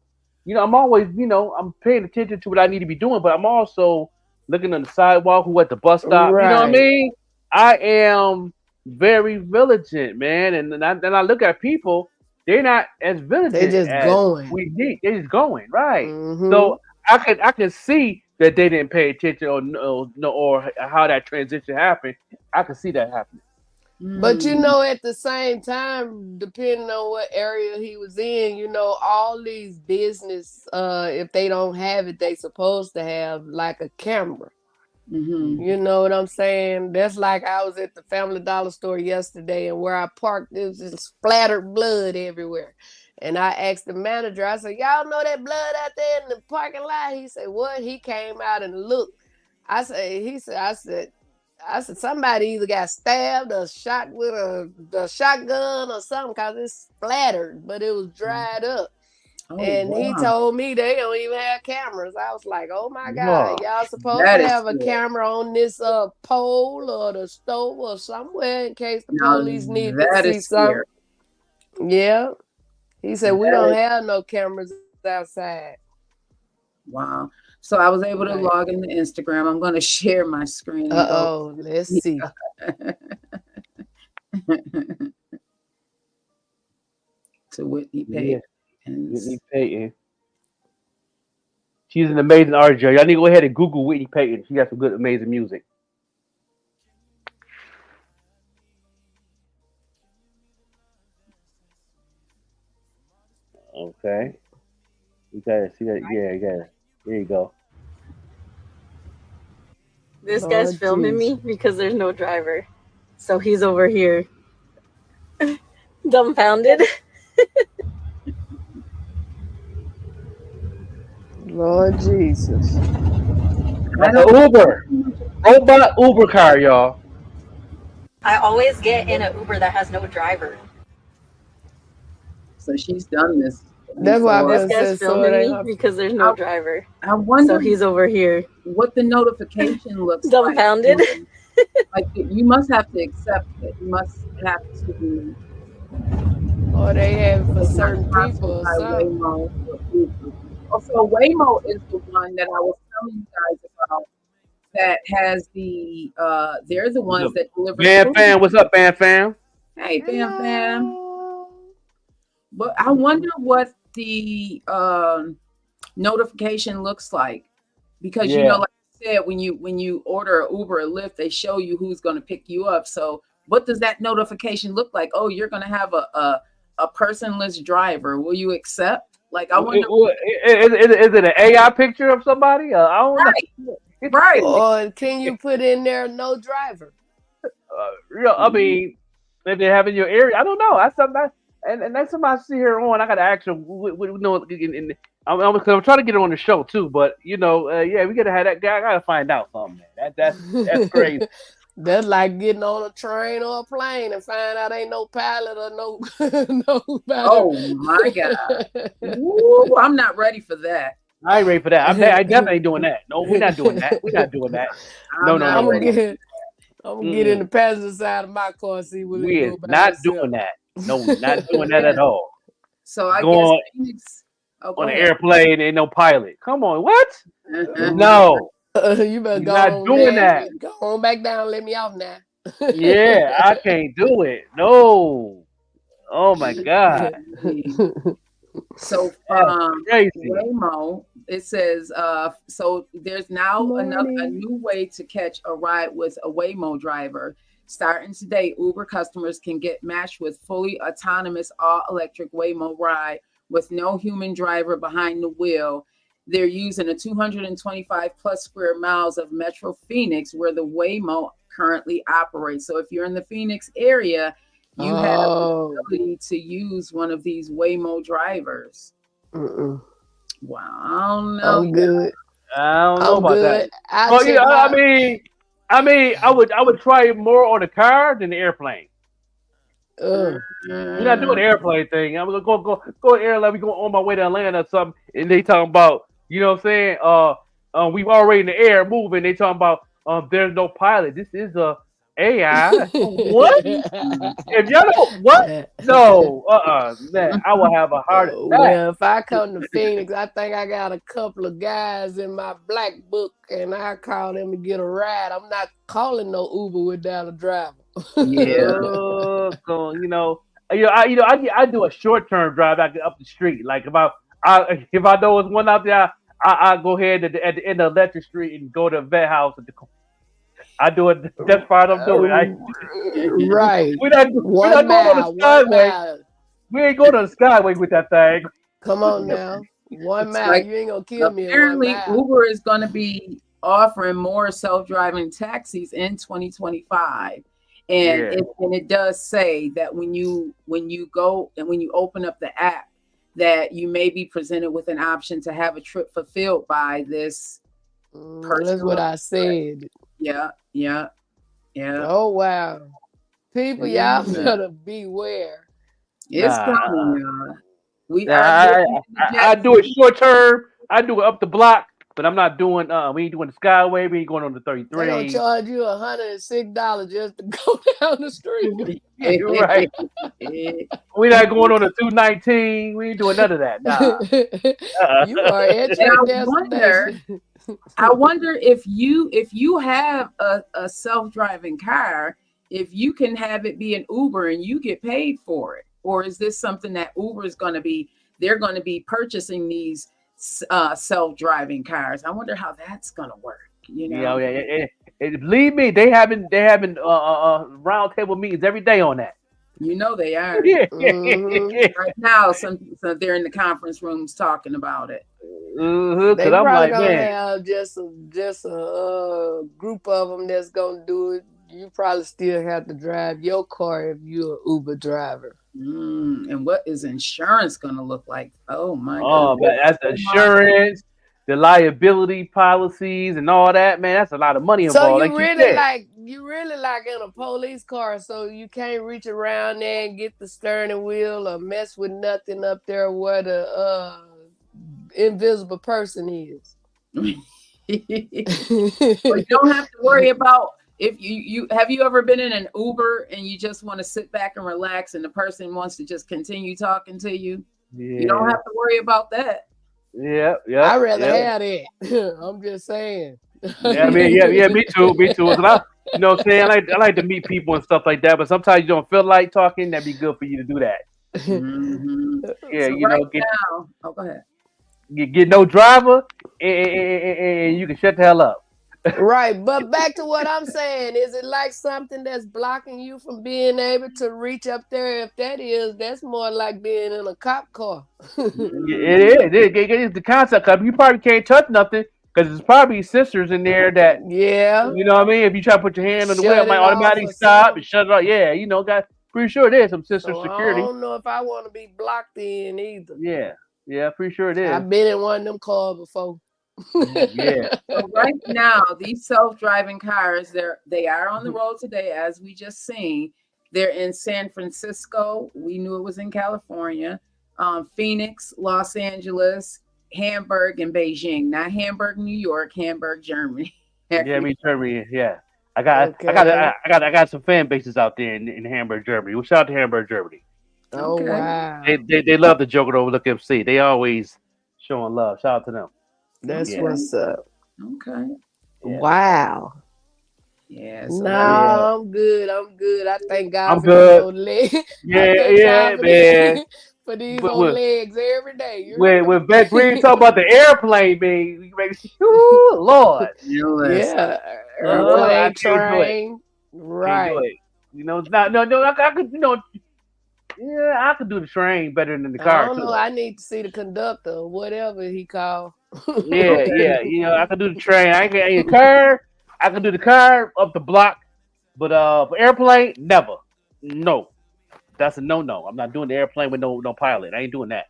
always, I'm paying attention to what I need to be doing, but I'm also looking on the sidewalk, who at the bus stop. You know what I Right. mean? I am very vigilant, man. And then I look at people, they're not as They vigilant just as going. we need. They're just going right. Mm-hmm. So I can see that they didn't pay attention or no or how that transition happened. I can see that happening. But Mm. at the same time, depending on what area he was in, all these business, if they don't have it, they supposed to have like a camera. Mm-hmm. You know what I'm saying? That's like I was at the Family Dollar store yesterday, and where I parked, there was just splattered blood everywhere. And I asked the manager, I said, "Y'all know that blood out there in the parking lot?" He said, "What?" He came out and looked. I said, I said somebody either got stabbed or shot with a shotgun or something because it's splattered, but it was dried up. Oh, And he wow. told me they don't even have cameras. I was like, oh my Wow. God, y'all supposed That to is have a scary. camera on this pole or the stove or somewhere in case the Now, police need to that see is scary. something. Yeah. He said, we That don't is, have no cameras outside. wow. So I was able to Right. log into Instagram. I'm going to share my screen and go Uh-oh, let's see. to Whitney Yeah, Payton. Whitney Payton. She's an amazing artist. Y'all need to go ahead and Google Whitney Payton. She got some good, amazing music. Okay. You got it. See that? Yeah, you got it. There you go. This guy's Lord filming Jesus. me because there's no driver. So he's over here dumbfounded. Lord Jesus. That's an Uber. Robot Uber car, y'all. I always get in an Uber that has no driver. So she's done this That's why I before. This was guy's saying so it filming ain't me her. because there's I, no driver. I wonder So he's over here what the notification looks like. dumbfounded. Like you must have to accept it. You must have to Or they have it for it's not certain people sponsored or by something. Waymo or Uber. Also, Waymo is the one that I was telling you guys about that has the they're the What's ones up? that deliver Bam food. Fam, what's up, Bam Fam? Hey, Bam Fam. Hello. But I wonder what the notification looks like because Yeah. like I said, when you order a Uber or Lyft, they show you who's going to pick you up. So what does that notification look like? Oh, you're going to have a personless driver. Will you accept? Like I wonder. Is it an AI picture of somebody? I don't Right, know. right. Or can you put in there no driver? I mean, if they have in your area, I don't know. That's something. And that's something I see here on. I got to ask you. I'm trying to get her on the show too, but yeah, we gotta have that guy. I gotta find out something, man. That's crazy. That's like getting on a train or a plane and find out ain't no pilot or no nobody. Oh my God. Woo, I'm not ready for that. I ain't ready for that. I definitely ain't doing that. No, we're not doing that. We're not doing that. No, I'm no, not no, I'm no, gonna ready. no. get I'm gonna get in Mm-mm. the passenger side of my car and see will it We go is by not itself. doing that. No, not doing that Yeah. at all. So I guess Going Phoenix. Oh, on go an ahead. airplane and no pilot. Come on, what? Uh-huh. No, You better we're go not on doing there. that. Go on back down, let me off now. Yeah, I can't do it. No. Oh my God, So that's crazy. Waymo, it says so there's now a Morning. new way to catch a ride with a Waymo driver. Starting today, Uber customers can get matched with fully autonomous all-electric Waymo ride with no human driver behind the wheel. They're using a 225 plus square miles of Metro Phoenix where the Waymo currently operates. So if you're in the Phoenix area, you have the Oh. ability to use one of these Waymo drivers. Mm-mm. Wow, I don't know. I'm good. I don't know I'm about that. good. I Well, yeah, check my I would try it more on the car than the airplane. uh We're not doing the airplane thing. I'm gonna go airline. We going on my way to Atlanta or something, and they talking about, what I'm saying, we've already in the air moving. They talking about, there's no pilot. This is a AI. What? If y'all don't what? No, man, I will have a heart attack. Well, if I come to Phoenix, I think I got a couple of guys in my black book, and I call them to get a ride. I'm not calling no Uber without a driver. Yeah. So I do a short term drive out up the street. Like if I know there's one out there, I go ahead at the end of Electric Street and go to the vet house. I do it. That's far I'm doing. Right. We're not going on the 1 Skyway. mile. We ain't going on the Skyway with that thing. Come on now. 1 It's mile. like You ain't gonna kill me in 1 apparently mile. Uber is going to be offering more self-driving taxis in 2025. And Yeah. it does say that when you go and when you open up the app that you may be presented with an option to have a trip fulfilled by this person. That's what I said. Yeah, yeah. Yeah. Oh wow. People, y'all Mhm. better beware. It's Nah, coming, y'all. We are I, getting to I do it Jackson. short term. I do it up the block, but I'm not doing. We ain't doing the Skyway. We ain't going on the They gonna 33. charge you $106 just to go down the street. Yeah, you're right. We're not going on the 219. We ain't doing none of that. Nah. You are at And your destination. I wonder if you have a self-driving car, if you can have it be an Uber and you get paid for it, or is this something that Uber is going to be? They're going to be purchasing these self-driving cars. I wonder how that's going to work. You Yeah, know, believe me, they having round table meetings every day on that. you know they are Yeah. Mhm. right now. So they're in the conference rooms talking about it. Because They I'm probably like, gonna man, have just a group of them that's gonna do it. You probably still have to drive your car if you're an Uber driver. And what is insurance going to look like? Oh my oh goodness. man, that's the Oh my. insurance, the liability policies, and all that. Man, that's a lot of money So involved, like you said. you really like in a police car, so you can't reach around there and get the steering wheel or mess with nothing up there where the invisible person is. Well, you don't have to worry about if you have you ever been in an Uber and you just want to sit back and relax and the person wants to just continue talking to you. You don't Yeah, have to worry about that. yeah, I yeah, rather yeah. have that. I'm just saying. Yeah, I mean, yeah, me too, me too. You know what I'm saying? I like to meet people and stuff like that, but sometimes you don't feel like talking. That'd be good for you to do that. Hmm. Yeah, So you know, right now, oh, go ahead. get no driver, and you can shut the hell up. Right, but back to what I'm saying, is it like something that's blocking you from being able to reach up there? If that is, that's more like being in a cop car. It is. It's the concept. Cause you probably can't touch nothing because there's probably sensors in there that Yeah, you know what I mean. If you try to put your hand on the wheel, it shut might it off automatically or stop and something. shut it off. Yeah, got pretty sure it is some sensor So I security. don't know if I want to be blocked in either. Yeah, yeah, pretty sure it is. I've been in one of them cars before. Yeah. So right now, these self-driving cars, they are on the road today, as we just seen. They're in San Francisco. We knew it was in California, Phoenix, Los Angeles, Hamburg, and Beijing. Not Hamburg, New York, Hamburg, Germany. Yeah, me Germany. Yeah, Okay. I got some fan bases out there in Hamburg, Germany. Well, shout out to Hamburg, Germany. Oh Okay. wow, They love the Joker Overlook MC. They always showing love. Shout out to them. that's Yeah, Okay. what's up. Okay. yeah, Wow. Yeah. So No, that yeah. I'm good. I'm good. I thank God I'm for these good. old legs. I Yeah, thank yeah, God for man. these for these But old legs every day. You heard when Beck Green talk about the airplane, man, you make ooh, Lord. you listen. Yeah, I airplane, can't do it. train. Can't do Right. it. You know, not no. I could, yeah, I could do the train better than the I car don't know. too. I need to see the conductor or whatever he called. Yeah, Okay. yeah. You know, I could do the train. I can the car. I can do the car up the block, but for airplane, never. No, that's a no. I'm not doing the airplane with no pilot. I ain't doing that.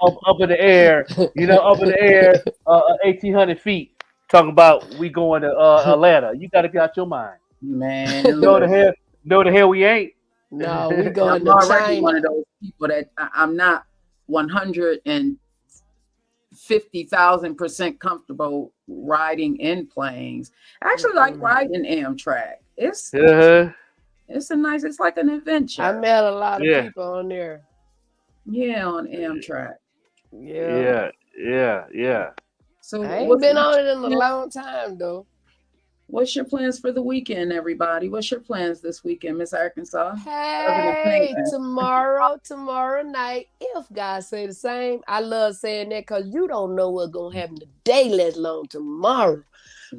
Up in the air, up in the air, 1,800 feet. Talking about we going to Atlanta. You got to get out your mind. Man, No the hell, listen. no the hell we ain't. No, we And going I'm to already one of China. those people that I'm not 150,000% comfortable riding in planes. I actually like Mm-mm. riding Amtrak. Uh-huh. It's a nice. It's like an I adventure. met a lot of Yeah, people on there. Yeah, on Amtrak. Yeah. yeah. So I ain't been on it in a your long time though. what's your plans for the weekend, everybody? What's your plans this weekend, Miss Arkansas? Other than Hey, painting. tomorrow night, if God say the same. I love saying that because you don't know what's gonna happen today, let alone tomorrow.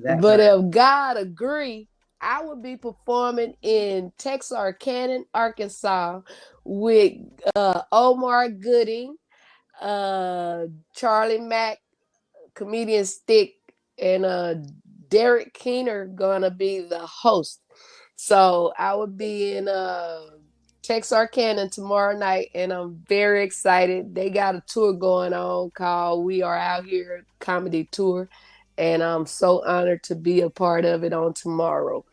That But part. if God agree, I will be performing in Texarkana, Arkansas, with Omar Gooding, uh, Charlie Mack, comedian Stick, and Derek Keener gonna be the host. So I will be in Texarkana tomorrow night, and I'm very excited. They got a tour going on called "We Are Out Here" comedy tour, and I'm so honored to be a part of it on tomorrow.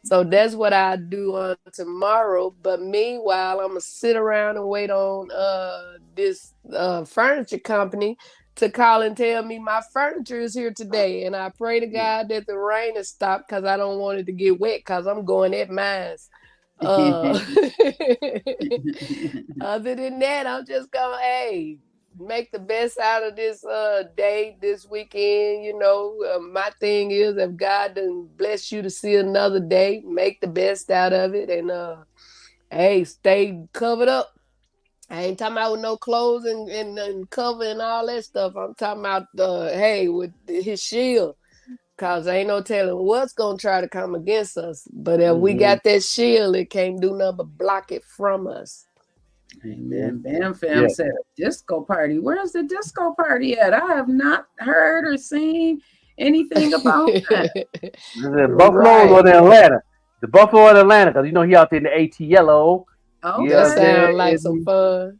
So that's what I do on tomorrow. But meanwhile, I'm gonna sit around and wait on this furniture company to call and tell me my furniture is here today. And I pray to God that the rain has stopped because I don't want it to get wet because I'm going at mines. Uh, other than that, I'm just gonna make the best out of this day, this weekend. My thing is, if God done bless you to see another day, make the best out of it, and stay covered up. I ain't talking about with no clothes and cover and all that stuff. I'm talking about with his shield. Cause ain't no telling what's gonna try to come against us. But if we got that shield, it can't do nothing but block it from us. Amen. Bam Fam said a disco party. Where's the disco party at? I have not heard or seen anything about that. The Buffalo or the Atlanta. The Buffalo or the Atlanta, because he out there in the ATLO. Oh, that sounds like some fun.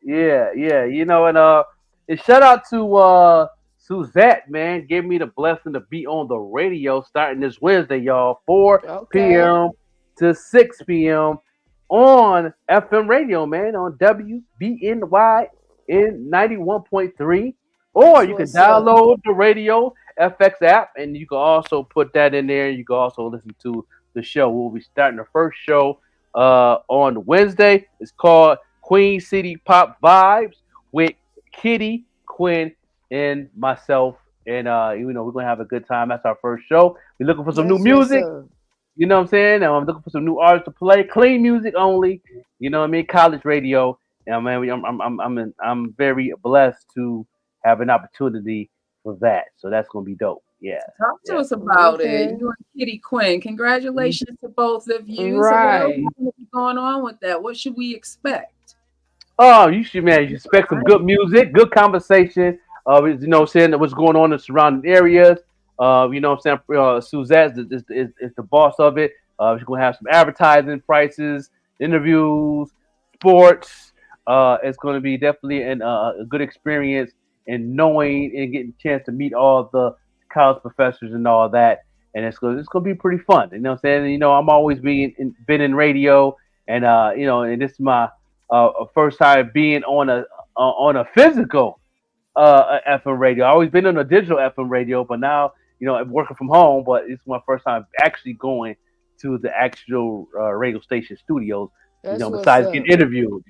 Yeah. And shout out to Suzette, man, gave me the blessing to be on the radio starting this Wednesday, y'all, 4 p.m. to 6 p.m. on FM radio, man, on WBNY in 91.3. Or you can download the Radio FX app, and you can also put that in there. You can also listen to the show. We'll be starting the first show on Wednesday. It's called Queen City Pop Vibes with Kitty, Quinn, and myself. And we're gonna have a good time. That's our first show. We're looking for some new music. You know what I'm saying? I'm looking for some new artists to play. Clean music only. You know what I mean? College radio. And man, I'm very blessed to have an opportunity for that. So that's gonna be dope. Yeah. Talk to us about it. You and Kitty Quinn. Congratulations to both of you. Right. So what's going on with that? What should we expect? Oh, you should expect some good music, good conversation. Saying what's going on in the surrounding areas. Suzette is the boss of it. She's gonna have some advertising prices, interviews, sports. It's gonna be definitely a good experience in knowing and getting a chance to meet all the college professors and all that. And it's gonna be pretty fun. You know what I'm saying? I'm always been in radio, and and this is my first time being on a physical FM radio. I've always been on a digital FM radio, but now I'm working from home. But it's my first time actually going to the actual radio station studios. Besides getting interviewed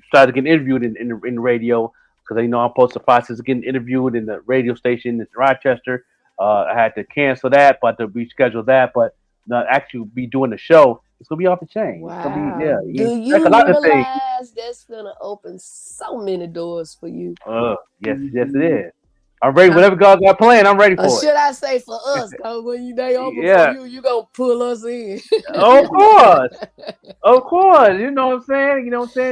in radio, because I'm supposed to process getting interviewed in the radio station in Rochester. I had to cancel that, but to reschedule that, but not actually be doing the show. It's gonna be off the chain. Wow. It's gonna be, Do you realize that's gonna open so many doors for you? Yes, it is. I'm ready. Whatever God got planned, I'm ready for it. Should I say for us? Because when they open for you gonna pull us in. Of course. You know what I'm saying?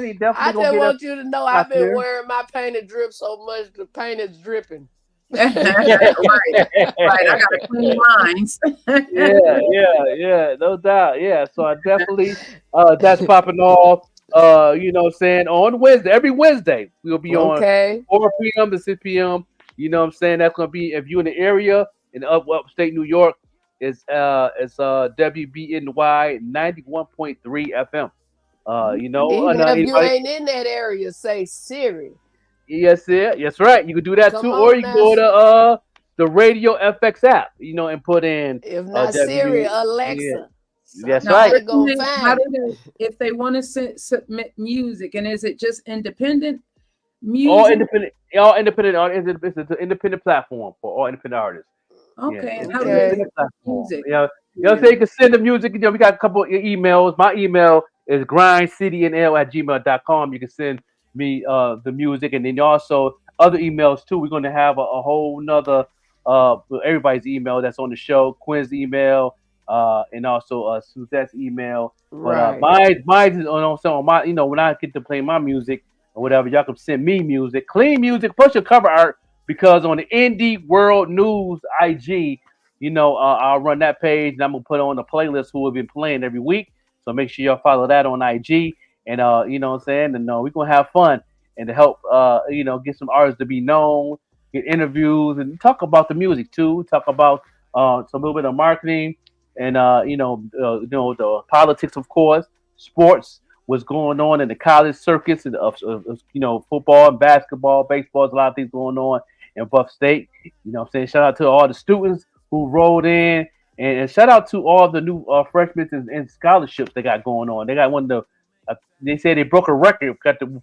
He definitely. I just want you to know I've been wearing my painted drip so much the paint is dripping. right. I gotta clean mines. yeah, no doubt. Yeah, so I definitely that's popping off. On Wednesday, every Wednesday we'll be on 4 p.m. to 6 p.m. You know what I'm saying? That's gonna be if you're in the area in upstate New York, it's WBNY 91.3 FM. Even if you ain't in that area, say Siri. Yes, sir. Yes, right. You can do that too, or you can go to the Radio FX app, and put in. If not Siri, Alexa. Yeah. That's right. If they want to submit music, and is it just independent music? All independent. It's an independent platform for all independent artists. Okay. Yeah, and how do they music? You can send the music. We got a couple of emails. My email is grindcitynl@gmail.com. You can send me the music, and then also other emails too. We're going to have a whole nother everybody's email that's on the show, Quinn's email, and also Suzette's email. Right. But mine is on my when I get to play my music or whatever, y'all can send me music, clean music, push your cover art, because on the Indie World News IG, I'll run that page and I'm gonna put on a playlist who have been playing every week. So make sure y'all follow that on IG. And you know what I'm saying? And we're gonna have fun and to help get some artists to be known, get interviews, and talk about the music too. Talk about some little bit of marketing, and the politics, of course, sports, what's going on in the college circuits of football and basketball, baseball, there's a lot of things going on in Buff State. You know what I'm saying? Shout out to all the students who rolled in, and shout out to all the new freshmen and scholarships they got going on. They got one of the they said they broke a record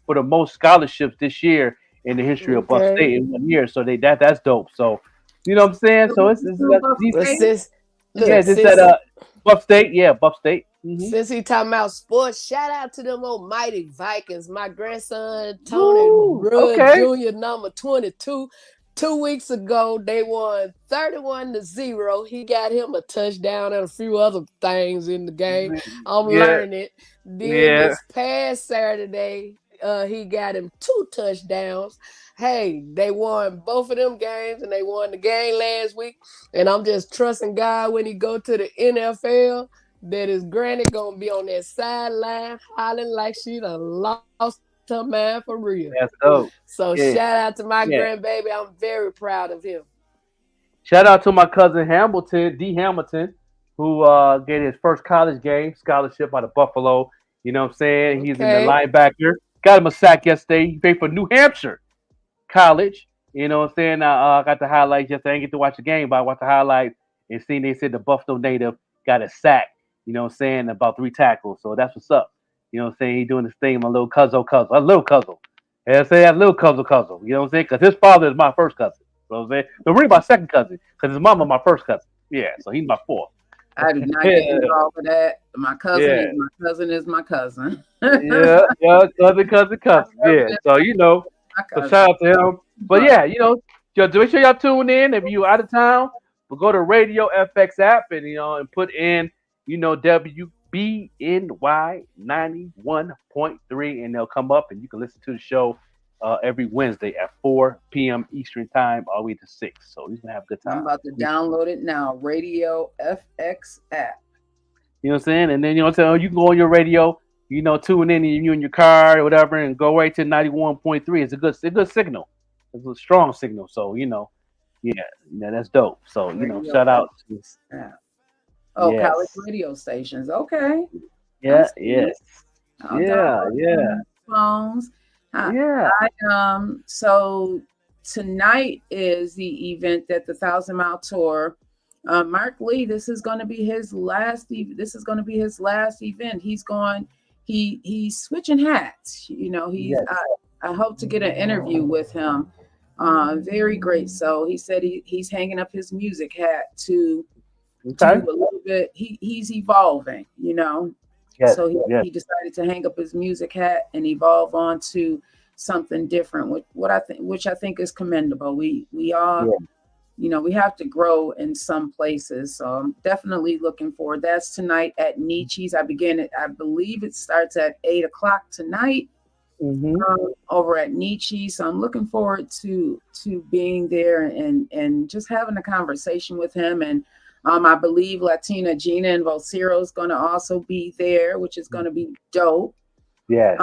for the most scholarships this year in the history of Buff Okay. State in 1 year. So that's dope. So you know what I'm saying? So it's But since yeah, look, just at Buff State, yeah, Buff State. since he talking about sports, shout out to them old mighty Vikings. My grandson Tony Woo, Rudd okay. Jr. number 22. 2 weeks ago, they won 31-0. He got him a touchdown and a few other things in the game. I'm Yeah, learning it. Then yeah. this past Saturday, he got him 2 touchdowns. Hey, they won both of them games, and they won the game last week. And I'm just trusting God when he go to the NFL that his granny gonna be on that sideline hollering like she done lost her mind for real. That's dope. So Yeah, shout out to my yeah. grandbaby. I'm very proud of him. Shout out to my cousin Hamilton, D. Hamilton, who get his first college game scholarship out of Buffalo. You know what I'm saying? He's in the Okay. linebacker. Got him a sack yesterday. He played for New Hampshire College. You know what I'm saying? I got the highlights yesterday. I didn't get to watch the game, but I watched the highlights and seen they said the Buffalo native got a sack. You know what I'm saying? About 3 tackles. So that's what's up. You know what I'm saying? He doing his thing, my little cousin. A little cousin. And I say that little cousin. You know what I'm saying? Because his father is my first cousin. You know what I'm saying? So really my second cousin, because his mama my first cousin. Yeah, so he's my fourth. I do not Yeah, get involved with that. My cousin yeah, is my cousin is my cousin. yeah, yeah, cousin. Yeah, so My so cousin. shout out to him. But yeah, just make sure y'all tune in. If you out of town, we'll go to Radio FX app and put in WBNY 91.3, and they'll come up and you can listen to the show every Wednesday at 4 p.m. Eastern time, all the way to 6. So you're gonna have a good I'm time. about to download it now. Radio FX app. You know what I'm saying? And then you can go on your radio, tune in you in your car or whatever, and go right to 91.3. It's a good signal. It's a strong signal. So yeah, that's dope. So Radio shout out to FX app. Oh, yes, college radio stations. Okay. yeah, I see it. yes, I'll yeah, download it yeah, on phones. yeah. So tonight is the event that the 1,000 Mile Tour. Mark Lee, this is going to be his last. This is going to be his last event. He's going. He's switching hats. Yes. I hope to get an interview with him. Very great. So he said he's hanging up his music hat to Okay. do a little bit. He's evolving. Yes. So Yes. he decided to hang up his music hat and evolve on to something different, which I think is commendable. We all, Yeah. we have to grow in some places. So I'm definitely looking forward. That's tonight at Nietzsche's. I believe it starts at 8 o'clock tonight over at Nietzsche. So I'm looking forward to being there and just having a conversation with him. And I believe Latina Gina and Vocero is going to also be there, which is going to be dope. Yes.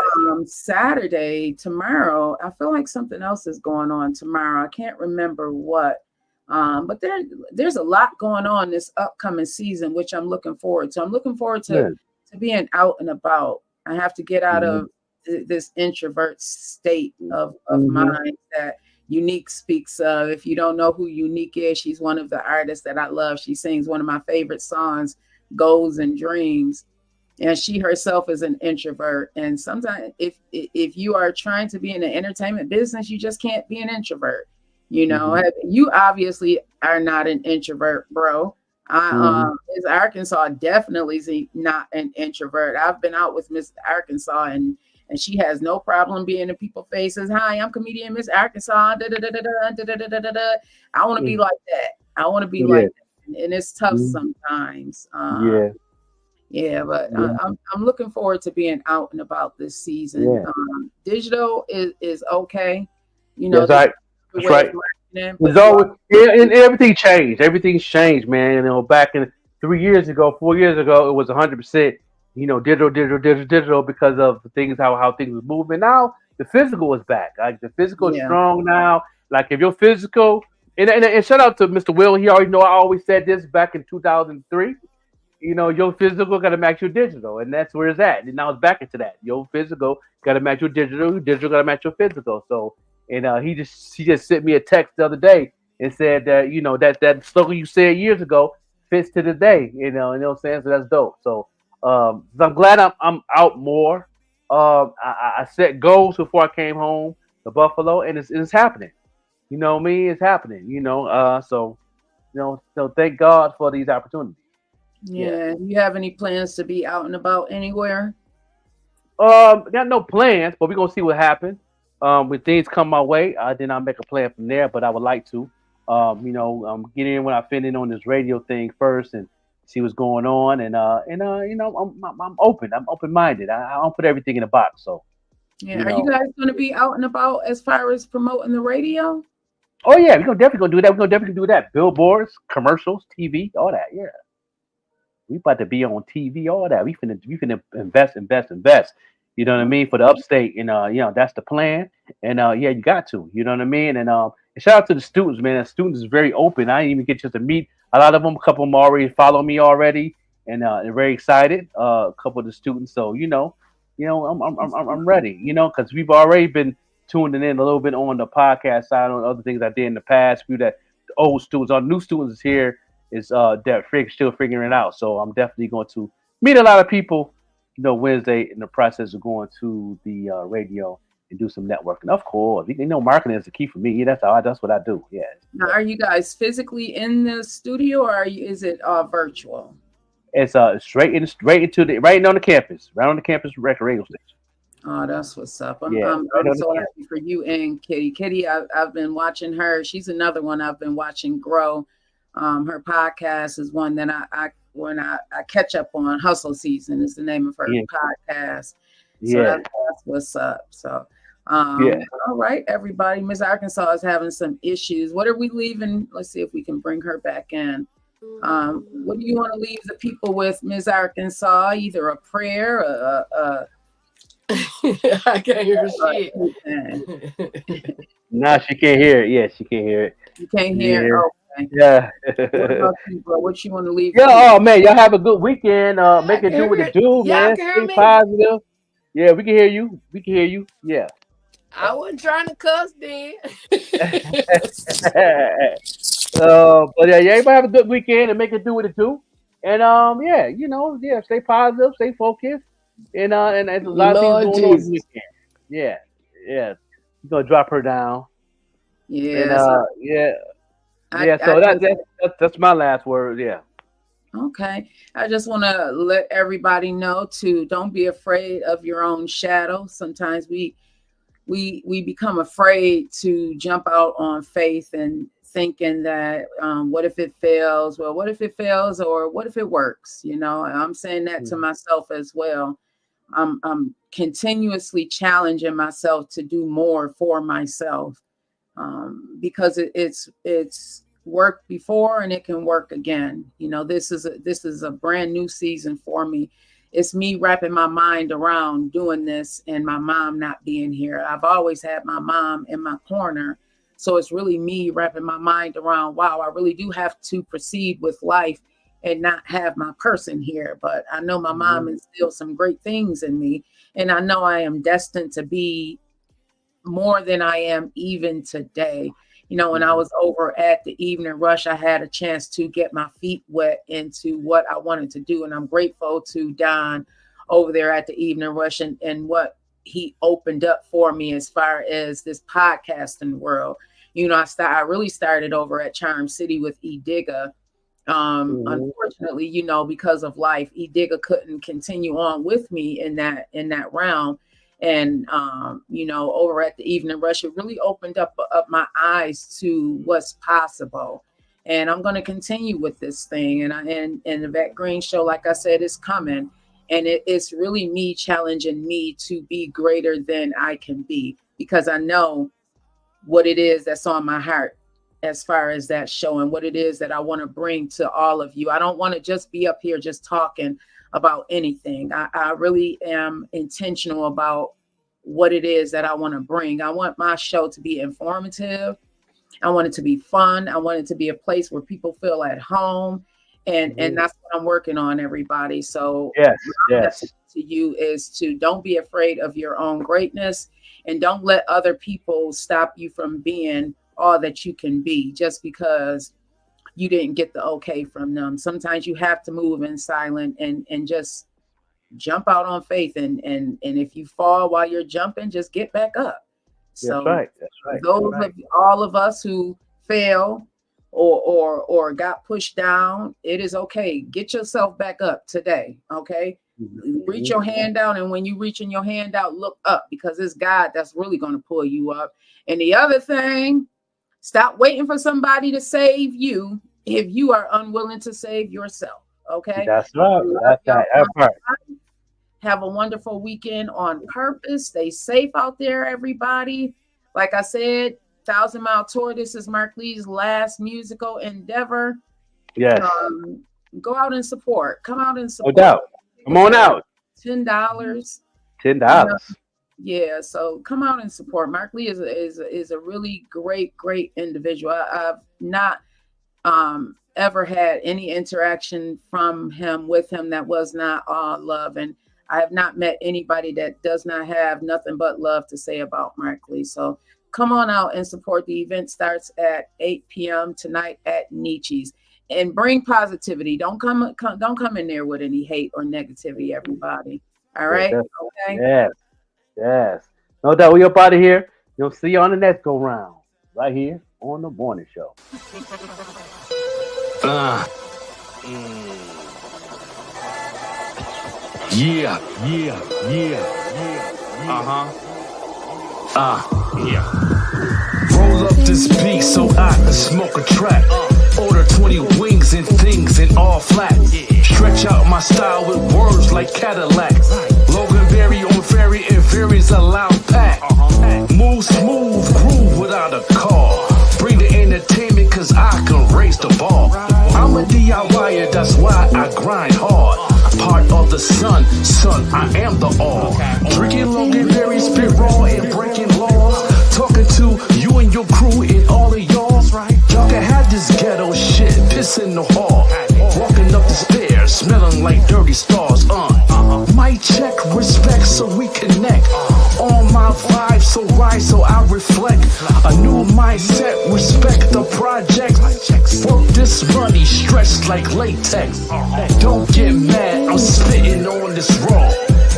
Saturday, tomorrow, I feel like something else is going on tomorrow. I can't remember what. But there's a lot going on this upcoming season, which I'm looking forward to. I'm looking forward to being out and about. I have to get out of this introvert state of mind that Unique speaks of. If you don't know who Unique is, she's one of the artists that I love. She sings one of my favorite songs, Goals and Dreams. And she herself is an introvert. And sometimes if you are trying to be in the entertainment business, you just can't be an introvert. You obviously are not an introvert, bro. Miss Arkansas definitely is not an introvert. I've been out with Miss Arkansas and she has no problem being in people's faces. Hi, I'm comedian Miss Arkansas. Da, da, da, da, da, da, da, da, da, da. I want to be like that. I want to be like that. And it's tough sometimes. Yeah, but I'm looking forward to being out and about this season. Digital is okay. That's right. That's right. It's always, and everything changed. Everything's changed, man. Back in 3 years ago, 4 years ago, it was 100%. Digital because of the things how things was moving. Now the physical is back. Like the physical is strong now. Like if your physical And shout out to Mr. Will. He already know I always said this back in 2003. Your physical got to match your digital, and that's where it's at. And now it's back into that. Your physical got to match your digital. Your digital got to match your physical. So, and he just sent me a text the other day and said that that slogan you said years ago fits to the day. What I'm saying. So that's dope. So I'm glad I'm out more. I set goals before I came home to Buffalo, and it's happening. You know me, it's happening. So thank God for these opportunities. Yeah. Yeah. Do you have any plans to be out and about anywhere? Got no plans, but we're gonna see what happens. When things come my way, then I'll make a plan from there. But I would like to, get in when I fit in on this radio thing first and see what's going on. I'm open. I'm open minded. I don't put everything in a box. So, Yeah. you Are you know. guys going to be out and about as far as promoting the radio? Oh yeah, we're gonna definitely gonna do that. We're gonna definitely do that. Billboards, commercials, TV, all that. Yeah. We about to be on TV, all that. We finna invest, invest, invest. You know what I mean? For the upstate, and that's the plan. And yeah, you got to. You know what I mean? And shout out to the students, man. The students is very open. I didn't even get a chance to meet a lot of them. A couple of them already follow me already, and they're very excited. A couple of the students, so I'm ready. Because we've already been tuning in a little bit on the podcast side on other things I did in the past. Few that the old students, our new students is here is still figuring it out. So I'm definitely going to meet a lot of people, Wednesday in the process of going to the radio and do some networking. Of course, marketing is the key for me. Yeah, that's what I do. Yeah. Now, are you guys physically in the studio, or is it virtual? It's straight into the right on the campus, right on the campus radio station. Oh, that's what's up. I'm, Yeah, I'm, right I'm on the so campus. happy for you and Kitty. Kitty, I've been watching her. She's another one I've been watching grow. Her podcast is one that I catch up on. Hustle Season is the name of her Yeah, podcast. So yeah, that's what's up. So, yeah. all right, everybody. Miss Arkansas is having some issues. What are we leaving? Let's see if we can bring her back in. What do you want to leave the people with, Miss Arkansas? Either a prayer, I can't hear shit. Nah, she can't hear it. Yeah, she can't hear it. You can't Yeah, hear. Okay. yeah. What about you, bro? What you want to leave? Yeah, oh man, y'all have a good weekend. I Make it can do hear what it it. do, Y'all man. can hear Stay me? positive. Yeah, we can hear you. We can hear you. Yeah. I wasn't trying to cuss then. But yeah, everybody have a good weekend and make it do what it do. And stay positive, stay focused, and there's a lot of things Lord going on this Jesus. weekend. Yeah, yeah. You're gonna drop her down, and Yes. yeah, I, yeah. I So just that's my last word. Yeah. Okay. I just want to let everybody know to don't be afraid of your own shadow. Sometimes we become afraid to jump out on faith and thinking that what if it fails? Well, what if it fails, or what if it works? And I'm saying that to Mhm. myself as well. I'm continuously challenging myself to do more for myself, because it's worked before and it can work again. This is a brand new season for me. It's me wrapping my mind around doing this and my mom not being here. I've always had my mom in my corner. So it's really me wrapping my mind around, wow, I really do have to proceed with life and not have my person here. But I know my mom Mhm. instilled some great things in me. And I know I am destined to be more than I am even today. When I Mhm. was over at the evening rush, I had a chance to get my feet wet into what I wanted to do. And I'm grateful to Don over there at the evening rush and what he opened up for me as far as this podcasting world. I really started over at Charm City with E Digga. Mhm. Unfortunately, because of life, E Digga couldn't continue on with me in that realm. And over at the evening rush, it really opened up my eyes to what's possible. And I'm going to continue with this thing. And the Vet Green Show, like I said, is coming. And it's really me challenging me to be greater than I can be, because I know what it is that's on my heart as far as that show and what it is that I want to bring to all of you. I don't want to just be up here just talking about anything. I really am intentional about what it is that I want to bring. I want my show to be informative. I want it to be fun. I want it to be a place where people feel at home. And that's what I'm working on, everybody. So yes, my message to you is to don't be afraid of your own greatness, and don't let other people stop you from being all that you can be just because you didn't get the okay from them. Sometimes you have to move in silent and just jump out on faith. And if you fall while you're jumping, just get back up. So That's right. Those of all of us who fail or got pushed down, it is okay. Get yourself back up today. Okay. Reach your hand down, and when you reaching your hand out, look up, because it's God that's really going to pull you up. And the other thing, stop waiting for somebody to save you if you are unwilling to save yourself. Okay. That's right. That's right. Have a wonderful weekend on purpose. Stay safe out there, everybody. Like I said, 1,000 Mile Tour. This is Mark Lee's last musical endeavor. Yes. Go out and support. Come out and support. No doubt. Come on out. $10. $10. Yeah, so come out and support. Mark Lee is a really great individual. I've not ever had any interaction with him that was not all love, and I have not met anybody that does not have nothing but love to say about Mark Lee. So come on out and support. The event starts at 8 p.m. tonight at Nietzsche's. And bring positivity. Don't come in there with any hate or negativity, everybody. All right? Okay? Yes. No doubt. We up out of here. You'll see you on the next go round. Right here on the morning show. Yeah. Roll up this beat so I can smoke a track. Order 20 wings and things in all flat. Stretch out my style with words like Cadillac. Logan Berry on ferry and varies a loud pack. Move smooth, groove without a call. Bring the entertainment cause I can raise the ball. I'm a DIYer, that's why I grind hard. Part of the son, I am the all. Drinking Logan Berry, spit raw and breaking laws. Talking to you and your crew and all of y'all's right. Y'all can have this ghetto shit, piss in the hall. Walking up the stairs, smelling like dirty stars. Mic check, respect so we connect. On my vibe, so right, so I reflect. A new mindset, respect the project. Work this money, stretched like latex. Don't get mad, I'm spitting on this raw.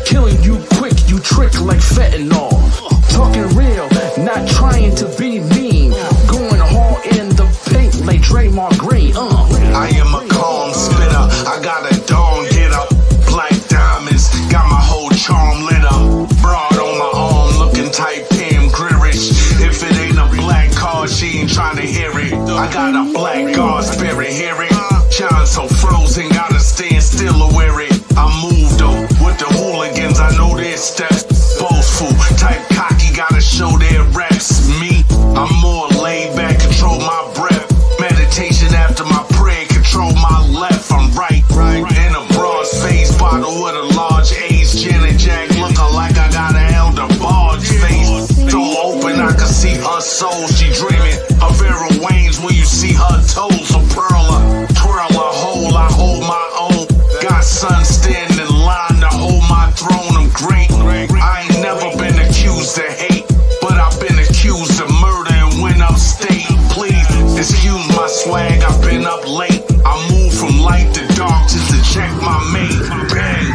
Killing you quick, you trick like fentanyl. Talking real, not trying to be mean. Going hard in the paint like Draymond Green. I am a calm spitter. I got a dome get up. Black diamonds, got my whole charm lit up. Broad on my arm, looking tight, Pam Grierish. If it ain't a black card, she ain't trying to hear it. I got a black God spirit, hear it. John so frozen, gotta stand still or wear it. I move though, with the hooligans, I know their steps. Boastful, type cocky, gotta show their reps. Me, I'm more laid back, control my breath. Meditation after my prayer, control my left. I'm right. In a broad face, bottle with a large age. Gin and Jack looking like I got an elder barge face. Door open, I can see her soul. She dreaming of Vera Wayne's when you see her toes. A twirl a hole, I hold my own. Got sun standing in line to hold my throne. I'm great. I ain't never been accused of hate, but I've been accused of murder and went upstate. Please excuse my swag, I've been up late. I move from light to dark just to check my mate. Bang.